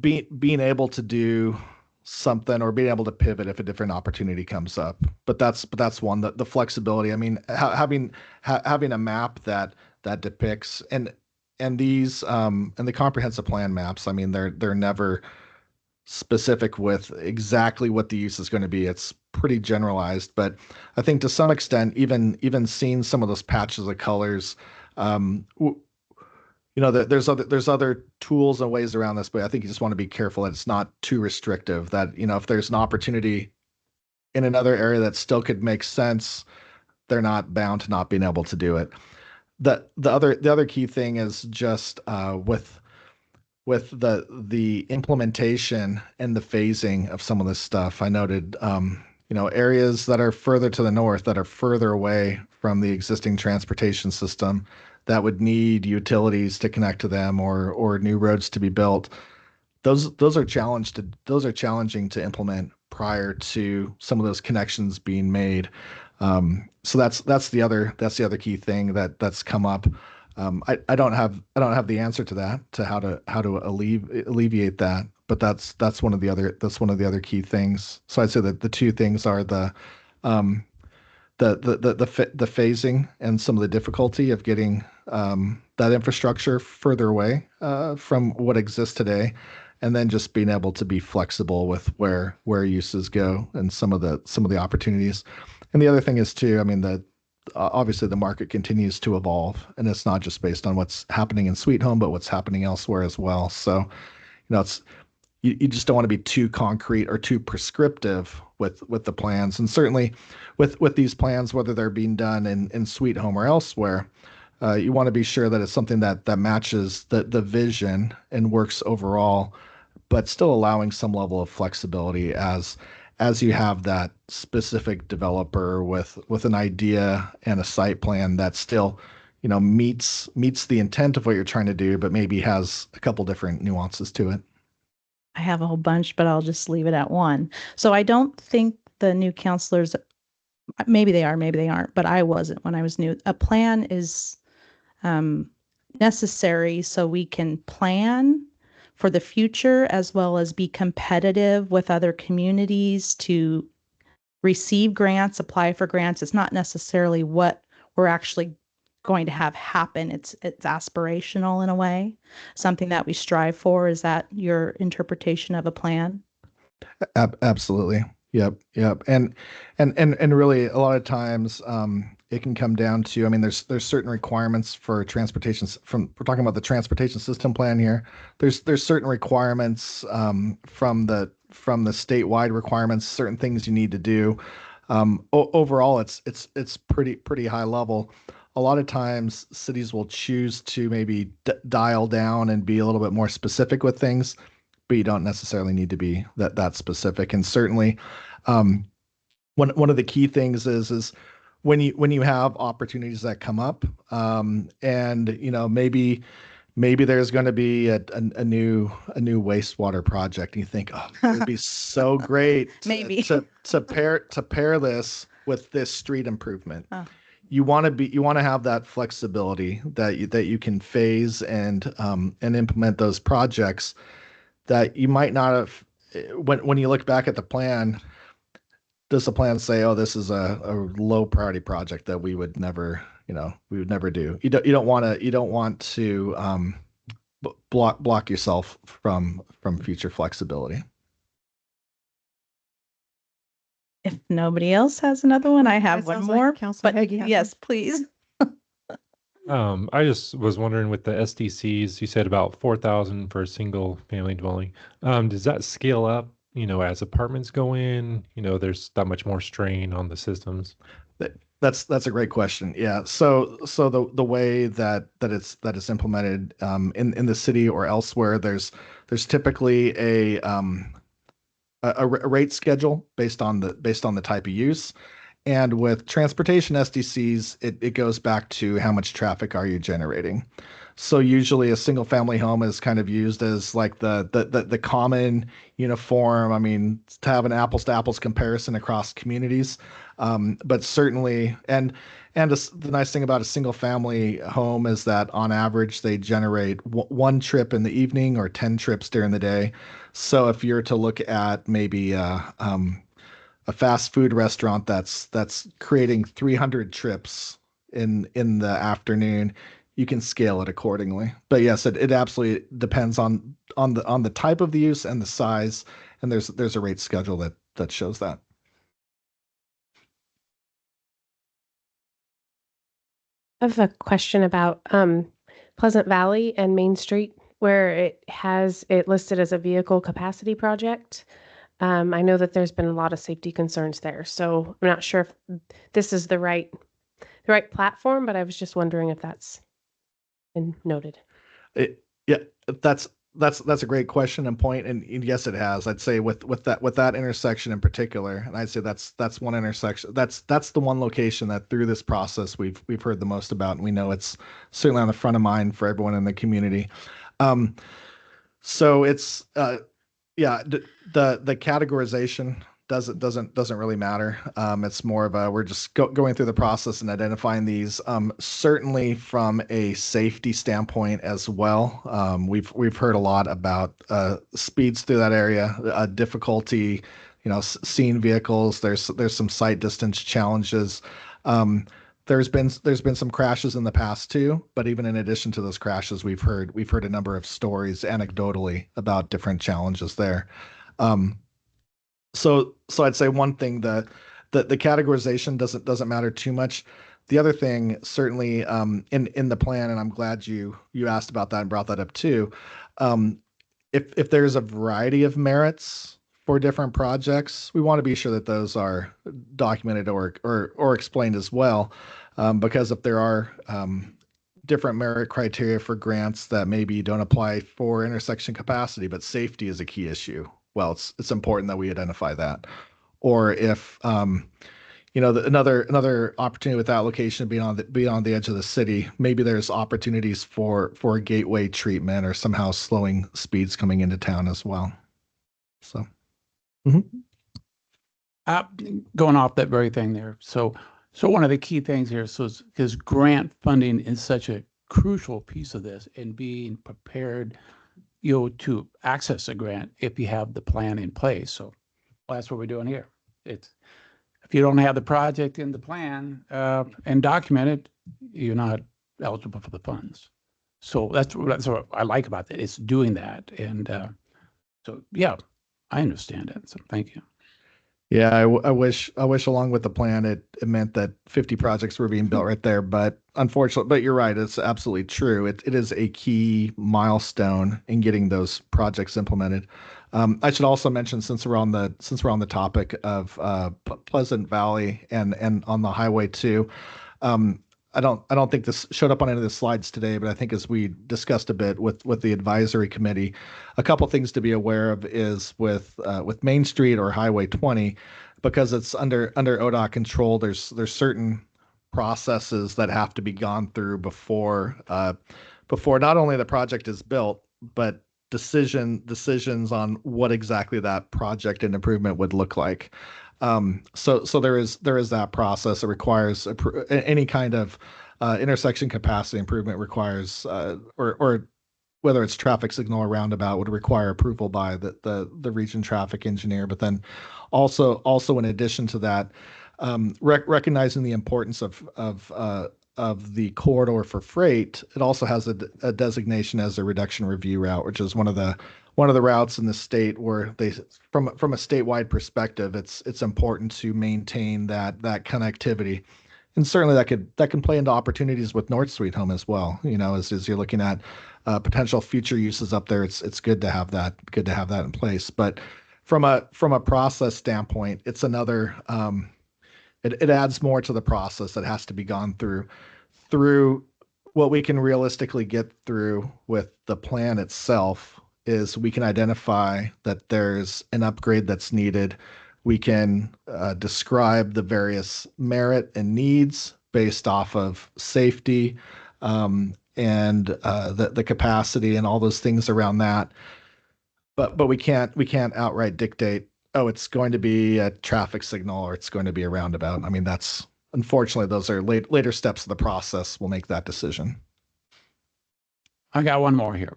being able to do something or being able to pivot if a different opportunity comes up. But that's one, the flexibility. I mean, having a map that depicts and these and the comprehensive plan maps, I mean, they're never specific with exactly what the use is going to be. It's pretty generalized, but I think to some extent, even seeing some of those patches of colors, there's other tools and ways around this, but I think you just want to be careful that it's not too restrictive. That, if there's an opportunity in another area that still could make sense, they're not bound to not being able to do it. The other key thing is just with the implementation and the phasing of some of this stuff. I noted areas that are further to the north, that are further away from the existing transportation system, that would need utilities to connect to them or new roads to be built. Those are challenging to implement prior to some of those connections being made. So that's the other key thing that's come up. I don't have the answer to that, to how to alleviate that, but that's one of the other key things. So I'd say that the two things are the phasing and some of the difficulty of getting that infrastructure further away from what exists today, and then just being able to be flexible with where uses go and some of the opportunities. And the other thing is too, I mean, obviously the market continues to evolve, and it's not just based on what's happening in Sweet Home, but what's happening elsewhere as well. So, it's you just don't want to be too concrete or too prescriptive with the plans. And certainly with these plans, whether they're being done in Sweet Home or elsewhere, you want to be sure that it's something that matches the vision and works overall, but still allowing some level of flexibility as you have that specific developer with an idea and a site plan that still, meets the intent of what you're trying to do, but maybe has a couple different nuances to it. I have a whole bunch, but I'll just leave it at one. So I don't think the new counselors, maybe they are, maybe they aren't, but I wasn't when I was new. A plan is necessary so we can plan for the future, as well as be competitive with other communities to receive grants, apply for grants. It's not necessarily what we're actually going to have happen. It's aspirational in a way, something that we strive for. Is that your interpretation of a plan? Absolutely. Yep. And really a lot of times it can come down to, I mean, there's certain requirements for transportation. We're talking about the transportation system plan here. There's certain requirements from the statewide requirements, certain things you need to do. Overall, it's pretty high level. A lot of times cities will choose to maybe dial down and be a little bit more specific with things, but you don't necessarily need to be that specific. And certainly, one of the key things is when you have opportunities that come up, and maybe there's going to be a new wastewater project, and you think, oh, it would be so great Maybe. to pair this with this street improvement. Oh. You want to have that flexibility that you can phase and implement those projects that you might not have. When you look back at the plan, does the plan say, oh, this is a low priority project that we would never do? You don't want to block yourself from future flexibility. If nobody else has another one, I have It one sounds like more. Counselor But Hagee has yes, please. I just was wondering with the SDCs, you said about 4,000 for a single family dwelling. Does that scale up, as apartments go in, there's that much more strain on the systems? That's a great question. Yeah. So the way that it's implemented in the city or elsewhere, there's typically a rate schedule based on the type of use. And with transportation SDCs, it goes back to how much traffic are you generating. So usually a single family home is kind of used as like the common uniform. I mean, to have an apples to apples comparison across communities. But certainly, the nice thing about a single family home is that on average they generate one trip in the evening or 10 trips during the day. So if you're to look at maybe a fast food restaurant that's creating 300 trips in the afternoon, you can scale it accordingly. But yes, it absolutely depends on the type of the use and the size, and there's a rate schedule that shows that. I have a question about Pleasant Valley and Main Street, where it has it listed as a vehicle capacity project. I know that there's been a lot of safety concerns there, so I'm not sure if this is the right platform, but I was just wondering if that's been noted. Yeah, that's a great question and point, and yes, it has. I'd say with that intersection in particular, and I'd say that's one intersection. That's the one location that through this process we've heard the most about, and we know it's certainly on the front of mind for everyone in the community. So it's yeah, the categorization doesn't really matter. It's more of we're just going through the process and identifying these. Certainly from a safety standpoint as well. We've heard a lot about speeds through that area, difficulty, seeing vehicles. There's some sight distance challenges. There's been some crashes in the past too, but even in addition to those crashes, we've heard a number of stories anecdotally about different challenges there. So I'd say one thing, the categorization doesn't matter too much. The other thing, certainly in the plan, and I'm glad you asked about that and brought that up too. If there's a variety of merits for different projects, we want to be sure that those are documented or explained as well, because if there are different merit criteria for grants that maybe don't apply for intersection capacity, but safety is a key issue. Well, it's important that we identify that. Or if another opportunity with that location being on the edge of the city, maybe there's opportunities for a gateway treatment or somehow slowing speeds coming into town as well. So, going off that very thing there. So one of the key things here, because grant funding is such a crucial piece of this, and being prepared, to access a grant if you have the plan in place. So that's what we're doing here. It's if you don't have the project in the plan and documented, you're not eligible for the funds. So that's what I like about that. It's doing that, and so yeah, I understand it. So thank you. Yeah, I wish along with the plan it meant that 50 projects were being built right there, but unfortunately, but you're right, it's absolutely true. It is a key milestone in getting those projects implemented. I should also mention, since we're on the topic of Pleasant Valley and on the highway too, I don't think this showed up on any of the slides today, but I think as we discussed a bit with the advisory committee, a couple things to be aware of is with Main Street or Highway 20, because it's under ODOT control. There's certain processes that have to be gone through before not only the project is built, but decisions on what exactly that project and improvement would look like. So there is that process. It requires any kind of intersection capacity improvement requires or whether it's traffic signal or roundabout would require approval by the region traffic engineer. But then also in addition to that, recognizing the importance of of the corridor for freight, it also has a designation as a reduction review route, which is one of the routes in the state where they, from a statewide perspective, it's important to maintain that connectivity. And certainly that can play into opportunities with North Sweet Home as well. You know, as you're looking at potential future uses up there, it's good to have that in place. But from a process standpoint, it's another it adds more to the process that has to be gone through what we can realistically get through with the plan itself is we can identify that there's an upgrade that's needed. We can describe the various merit and needs based off of safety and the capacity and all those things around that. But we can't outright dictate, oh, it's going to be a traffic signal or it's going to be a roundabout. I mean, that's unfortunately those are later steps of the process will make that decision. I got one more here.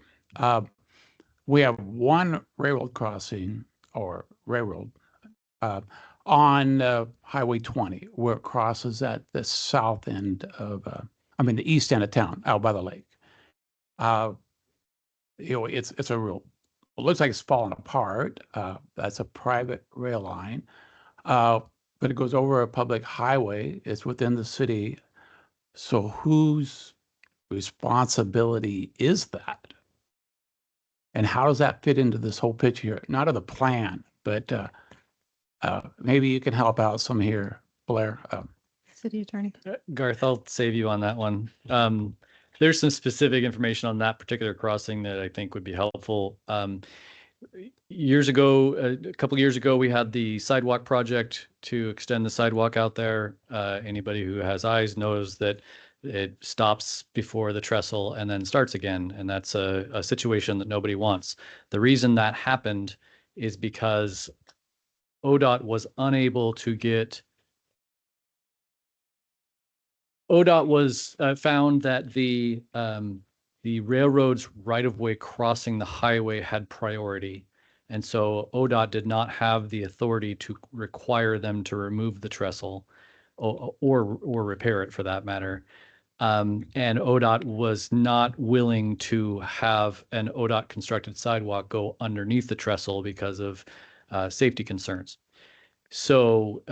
We have one railroad crossing or railroad on Highway 20 where it crosses at the south end of, the east end of town, out by the lake. It's a real, it looks like it's falling apart. That's a private rail line, but it goes over a public highway. It's within the city. So whose responsibility is that? And how does that fit into this whole picture here? Not of the plan, but maybe you can help out some here, Blair. City Attorney. Garth, I'll save you on that one. There's some specific information on that particular crossing that I think would be helpful. Years ago, a couple years ago, we had the sidewalk project to extend the sidewalk out there. Anybody who has eyes knows that it stops before the trestle and then starts again. And that's a situation that nobody wants. The reason that happened is because ODOT was unable to get ODOT was found that the railroad's right-of-way crossing the highway had priority. And so ODOT did not have the authority to require them to remove the trestle or repair it for that matter. And ODOT was not willing to have an ODOT constructed sidewalk go underneath the trestle because of safety concerns. So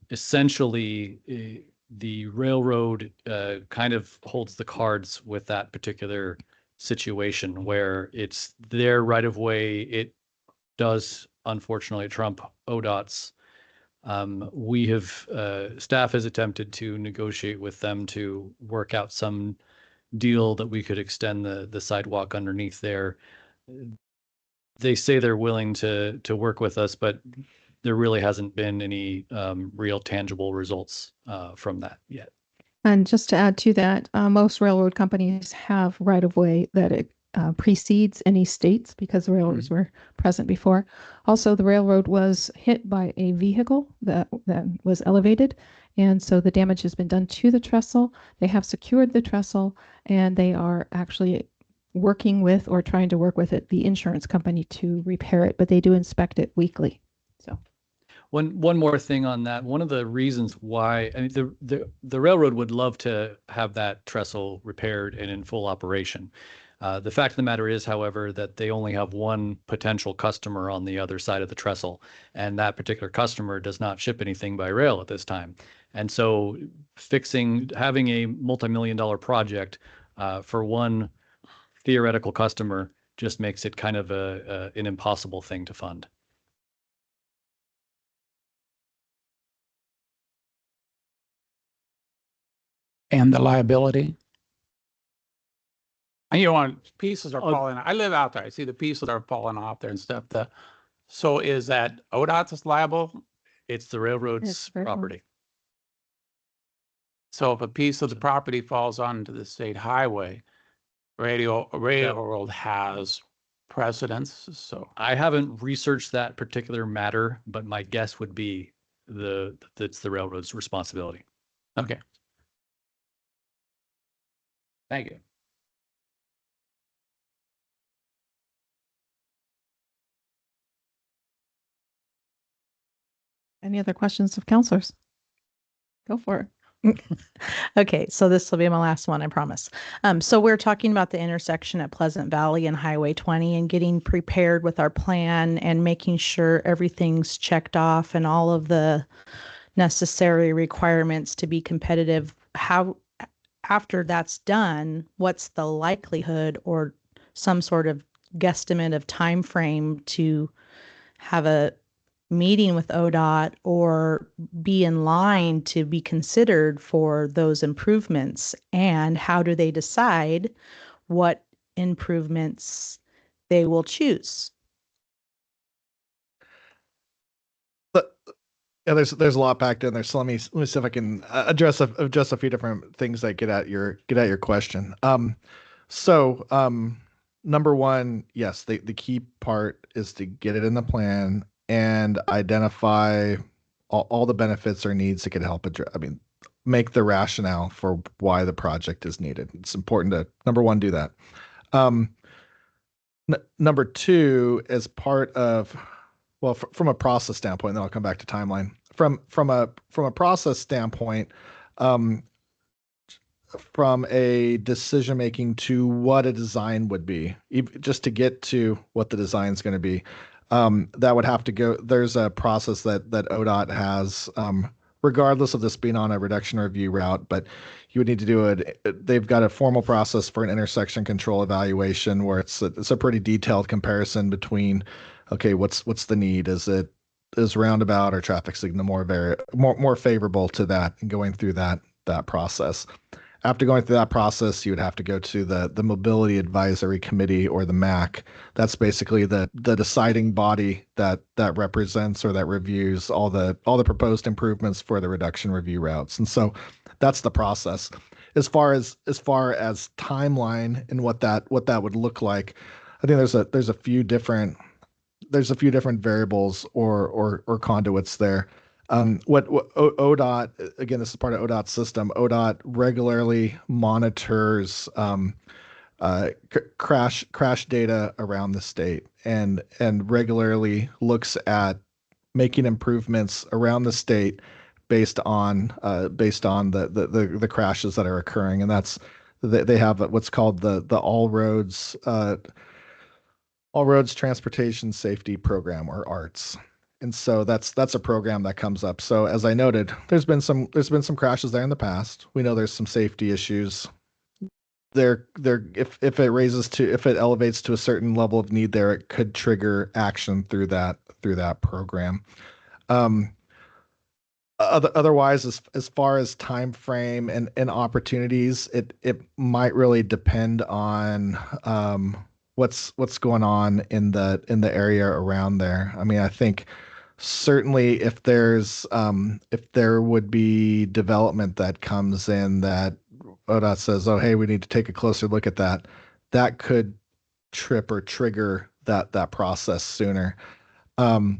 essentially, the railroad kind of holds the cards with that particular situation where it's their right of way. It does unfortunately trump ODOT's. We have staff has attempted to negotiate with them to work out some deal that we could extend the sidewalk underneath there. They say they're willing to work with us, but there really hasn't been any real tangible results from that yet. And just to add to that, most railroad companies have right-of-way that it precedes any states because the railroads were present before. Also, the railroad was hit by a vehicle that was elevated, and so the damage has been done to the trestle. They have secured the trestle, and they are actually working with or trying to work with the insurance company to repair it, but they do inspect it weekly. So. One more thing on that. One of the reasons why, I mean, the railroad would love to have that trestle repaired and in full operation. The fact of the matter is, however, that they only have one potential customer on the other side of the trestle, and that particular customer does not ship anything by rail at this time. And so having a multi-million-dollar project for one theoretical customer just makes it kind of an impossible thing to fund. And the liability. And pieces are falling. I live out there. I see the pieces are falling off there and stuff. So is that ODOT's liable? It's the railroad's property. So if a piece of the property falls onto the state highway, railroad has precedence. So I haven't researched that particular matter, but my guess would be that's the railroad's responsibility. Okay. Thank you. Any other questions of counselors? Go for it. Okay, so this will be my last one, I promise. So we're talking about the intersection at Pleasant Valley and Highway 20 and getting prepared with our plan and making sure everything's checked off and all of the necessary requirements to be competitive. How, after that's done, what's the likelihood or some sort of guesstimate of time frame to have a meeting with ODOT or be in line to be considered for those improvements? And how do they decide what improvements they will choose? Yeah, there's a lot packed in there. So let me see if I can address a few different things that get at your question. Number one, yes, the key part is to get it in the plan and identify all the benefits or needs that could help address. I mean, make the rationale for why the project is needed. It's important to, number one, do that. Number two, as part of, well, from a process standpoint, then I'll come back to timeline. From a process standpoint, from a decision making to what a design would be, just to get to what the design is going to be, that would have to go. There's a process that ODOT has, regardless of this being on a reduction review route, but you would need to do it. They've got a formal process for an intersection control evaluation where it's a pretty detailed comparison between, okay, what's the need? Is roundabout or traffic signal more favorable to that, and going through that process. After going through that process, you would have to go to the Mobility Advisory Committee, or the MAC. That's basically the deciding body that represents or that reviews all the proposed improvements for the reduction review routes. And so that's the process. As far as timeline and what that would look like, I think there's a few different variables or conduits there. What ODOT, again, this is part of ODOT's system. ODOT regularly monitors crash data around the state, and regularly looks at making improvements around the state based on the crashes that are occurring. And that's, they have what's called the All Roads Transportation Safety Program, or ARTS. And so that's a program that comes up. So as I noted, there's been some crashes there in the past. We know there's some safety issues there. If it elevates to a certain level of need there, it could trigger action through that program. Otherwise, as far as time frame and opportunities, it might really depend on what's going on in the area around there. I mean, I think certainly if there would be development that comes in that ODOT says, oh, hey, we need to take a closer look at that could trip or trigger that process sooner. I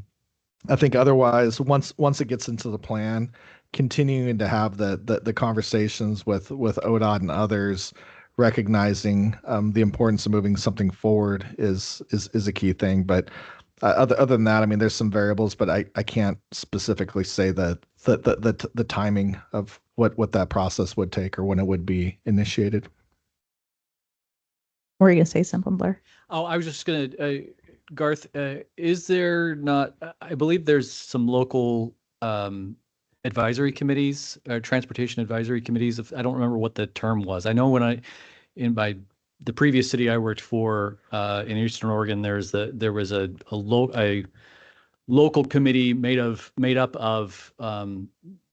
think otherwise, once it gets into the plan, continuing to have the conversations with ODOT and others, recognizing the importance of moving something forward is a key thing. But other than that, I mean, there's some variables, but I can't specifically say the timing of what that process would take or when it would be initiated. Were you gonna say something, Blair? Oh, I was just gonna, Garth, is there not, I believe there's some local advisory committees, transportation advisory committees. I don't remember what the term was. I know when the previous city I worked for in Eastern Oregon, there was a local committee made up of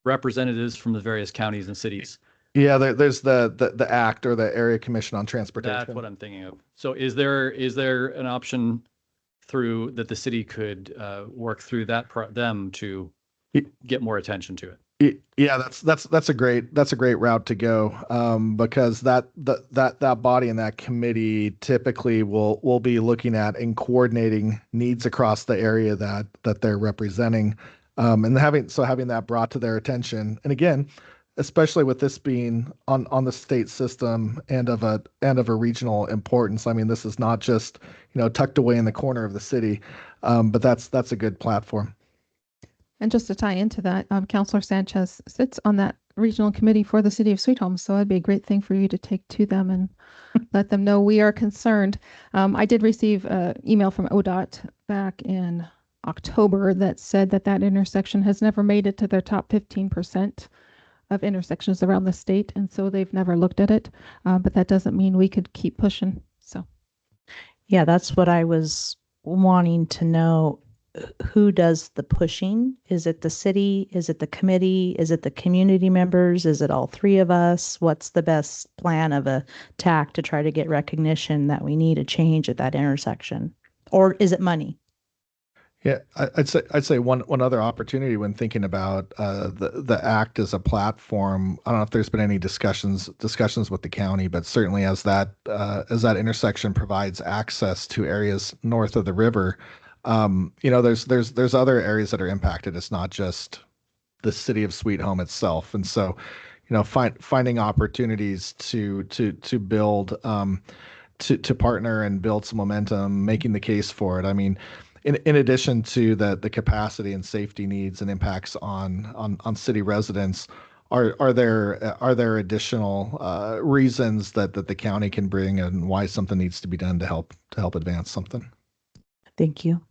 representatives from the various counties and cities. Yeah, there's the ACT, or the Area Commission on Transportation. That's what I'm thinking of. So is there an option through that the city could work through them to get more attention to it? Yeah, that's a great route to go, because that body and that committee typically will be looking at and coordinating needs across the area that they're representing, and having that brought to their attention. And again, especially with this being on the state system and of a regional importance, I mean, this is not just tucked away in the corner of the city, but that's a good platform. And just to tie into that, Counselor Sanchez sits on that regional committee for the city of Sweet Home. So it'd be a great thing for you to take to them and let them know we are concerned. I did receive an email from ODOT back in October that said that that intersection has never made it to their top 15% of intersections around the state. And so they've never looked at it. But that doesn't mean we could keep pushing. So Yeah, that's what I was wanting to know. Who does the pushing? Is it the city? Is it the committee? Is it the community members? Is it all three of us? What's the best plan of attack to try to get recognition that we need a change at that intersection? Or is it money? Yeah, I'd say one other opportunity when thinking about the act as a platform. I don't know if there's been any discussions with the county, but certainly as that intersection provides access to areas north of the river, there's other areas that are impacted. It's not just the city of Sweet Home itself, and so finding opportunities to build to partner and build some momentum, making the case for it. I mean, in addition to the capacity and safety needs and impacts on city residents, are there additional reasons that the county can bring and why something needs to be done to help advance something? Thank you.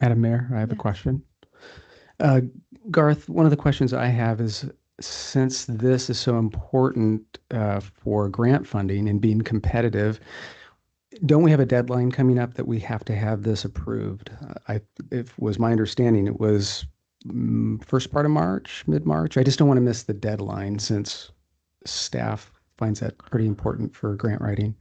Madam Mayor, I have a Yes. question. Garth, one of the questions I have is, since this is so important for grant funding and being competitive, don't we have a deadline coming up that we have to have this approved? It was my understanding it was first part of March, mid-March. I just don't want to miss the deadline since staff finds that pretty important for grant writing.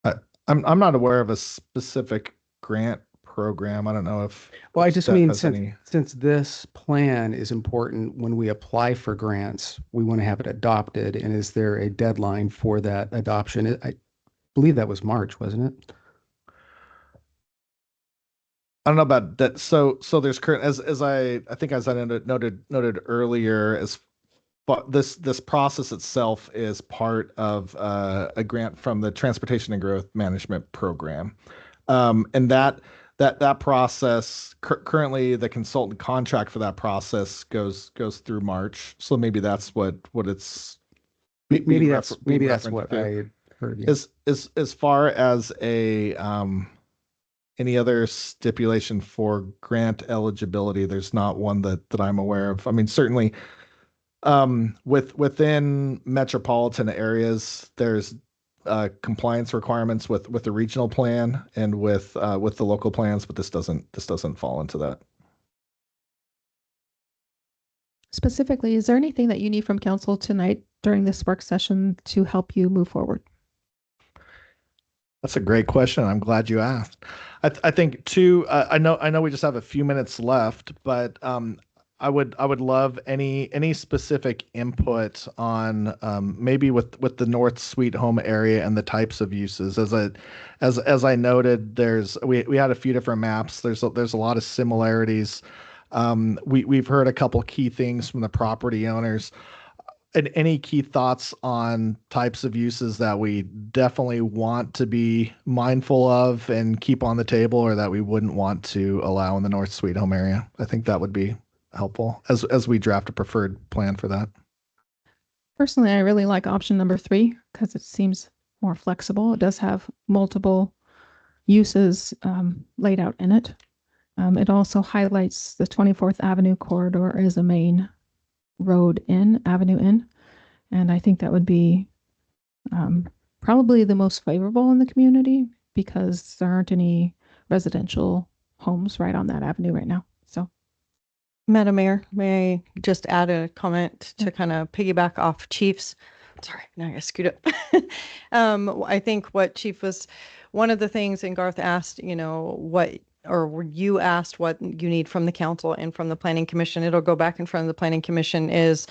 I'm not aware of a specific grant program. I don't know if Well, I just staff mean has since this plan is important when we apply for grants, we want to have it adopted. And is there a deadline for that adoption? I believe that was March, wasn't it? I don't know about that. So there's current as I think as I noted earlier, but this process itself is part of a grant from the Transportation and Growth Management Program, and that process currently the consultant contract for that process goes through March. So maybe that's what it's Maybe that's referenced what to. I had heard. Yeah. As far as any other stipulation for grant eligibility, there's not one that I'm aware of. I mean, certainly within metropolitan areas, there's compliance requirements with the regional plan and with the local plans, but this doesn't fall into that. specifically, is there anything that you need from council tonight during this work session to help you move forward? That's a great question. I'm glad you asked. I think too. I know we just have a few minutes left, but I would love any specific input on maybe with the North Sweet Home area and the types of uses. As I noted, we had a few different maps. There's a lot of similarities. We've heard a couple key things from the property owners. And any key thoughts on types of uses that we definitely want to be mindful of and keep on the table, or that we wouldn't want to allow in the North Sweet Home area? I think that would be helpful as we draft a preferred plan for that. Personally, I really like option number 3 because it seems more flexible. It does have multiple uses laid out in it. It also highlights the 24th Avenue corridor as a main avenue in, and I think that would be probably the most favorable in the community because there aren't any residential homes right on that avenue right now. So, Madam Mayor, may I just add a comment to kind of piggyback off Chief's? Sorry, now I scoot up. I think what Chief was, one of the things, and Garth asked, you asked what you need from the council and from the planning commission. It'll go back in front of the planning commission is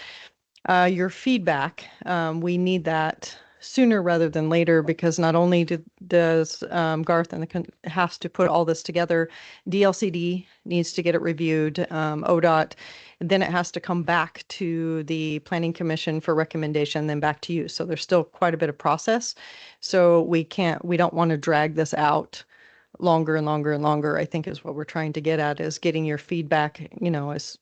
your feedback. We need that sooner rather than later, because not only does Garth and has to put all this together, DLCD needs to get it reviewed, ODOT, and then it has to come back to the Planning Commission for recommendation, then back to you. So there's still quite a bit of process. So we don't want to drag this out longer and longer and longer. I think is what we're trying to get at, is getting your feedback, as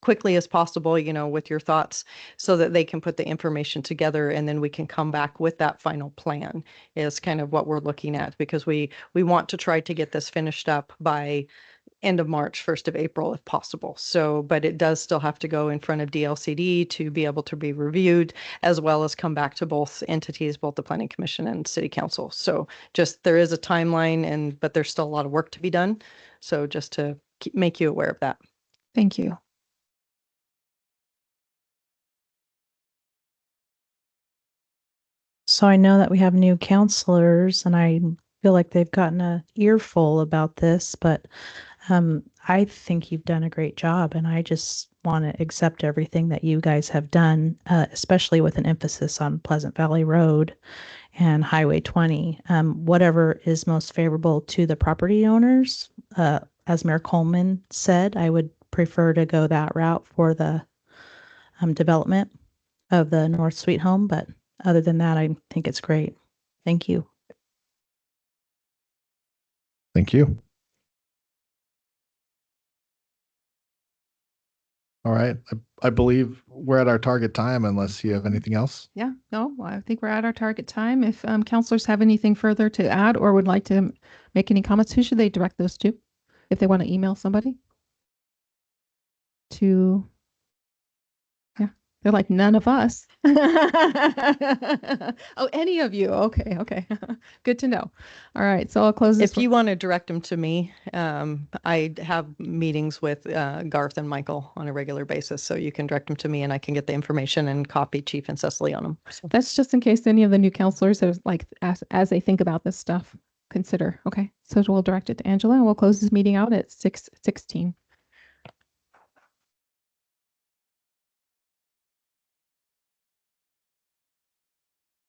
quickly as possible, with your thoughts, so that they can put the information together, and then we can come back with that final plan is kind of what we're looking at, because we want to try to get this finished up by end of March, 1st of April, if possible. So, but it does still have to go in front of DLCD to be able to be reviewed, as well as come back to both entities, both the Planning Commission and City Council. So just, there is a timeline, but there's still a lot of work to be done. So just to make you aware of that. Thank you. So I know that we have new counselors, and I feel like they've gotten a earful about this, but I think you've done a great job, and I just want to accept everything that you guys have done, especially with an emphasis on Pleasant Valley Road and Highway 20. Whatever is most favorable to the property owners, as Mayor Coleman said, I would prefer to go that route for the development of the North Sweet Home, but other than that, I think it's great. Thank you. Thank you. All right. I believe we're at our target time, unless you have anything else. Yeah, no, I think we're at our target time. If counselors have anything further to add or would like to make any comments, who should they direct those to? If they want to email somebody? To, yeah, they're like, none of us. Oh, any of you. Okay, okay. Good to know. All right, so I'll close this. If you want to direct them to me, I have meetings with Garth and Michael on a regular basis, so you can direct them to me and I can get the information and copy Chief and Cecily on them. So. That's just in case any of the new counselors are like, as they think about this stuff, consider. Okay, so we'll direct it to Angela, and we'll close this meeting out at 6:16.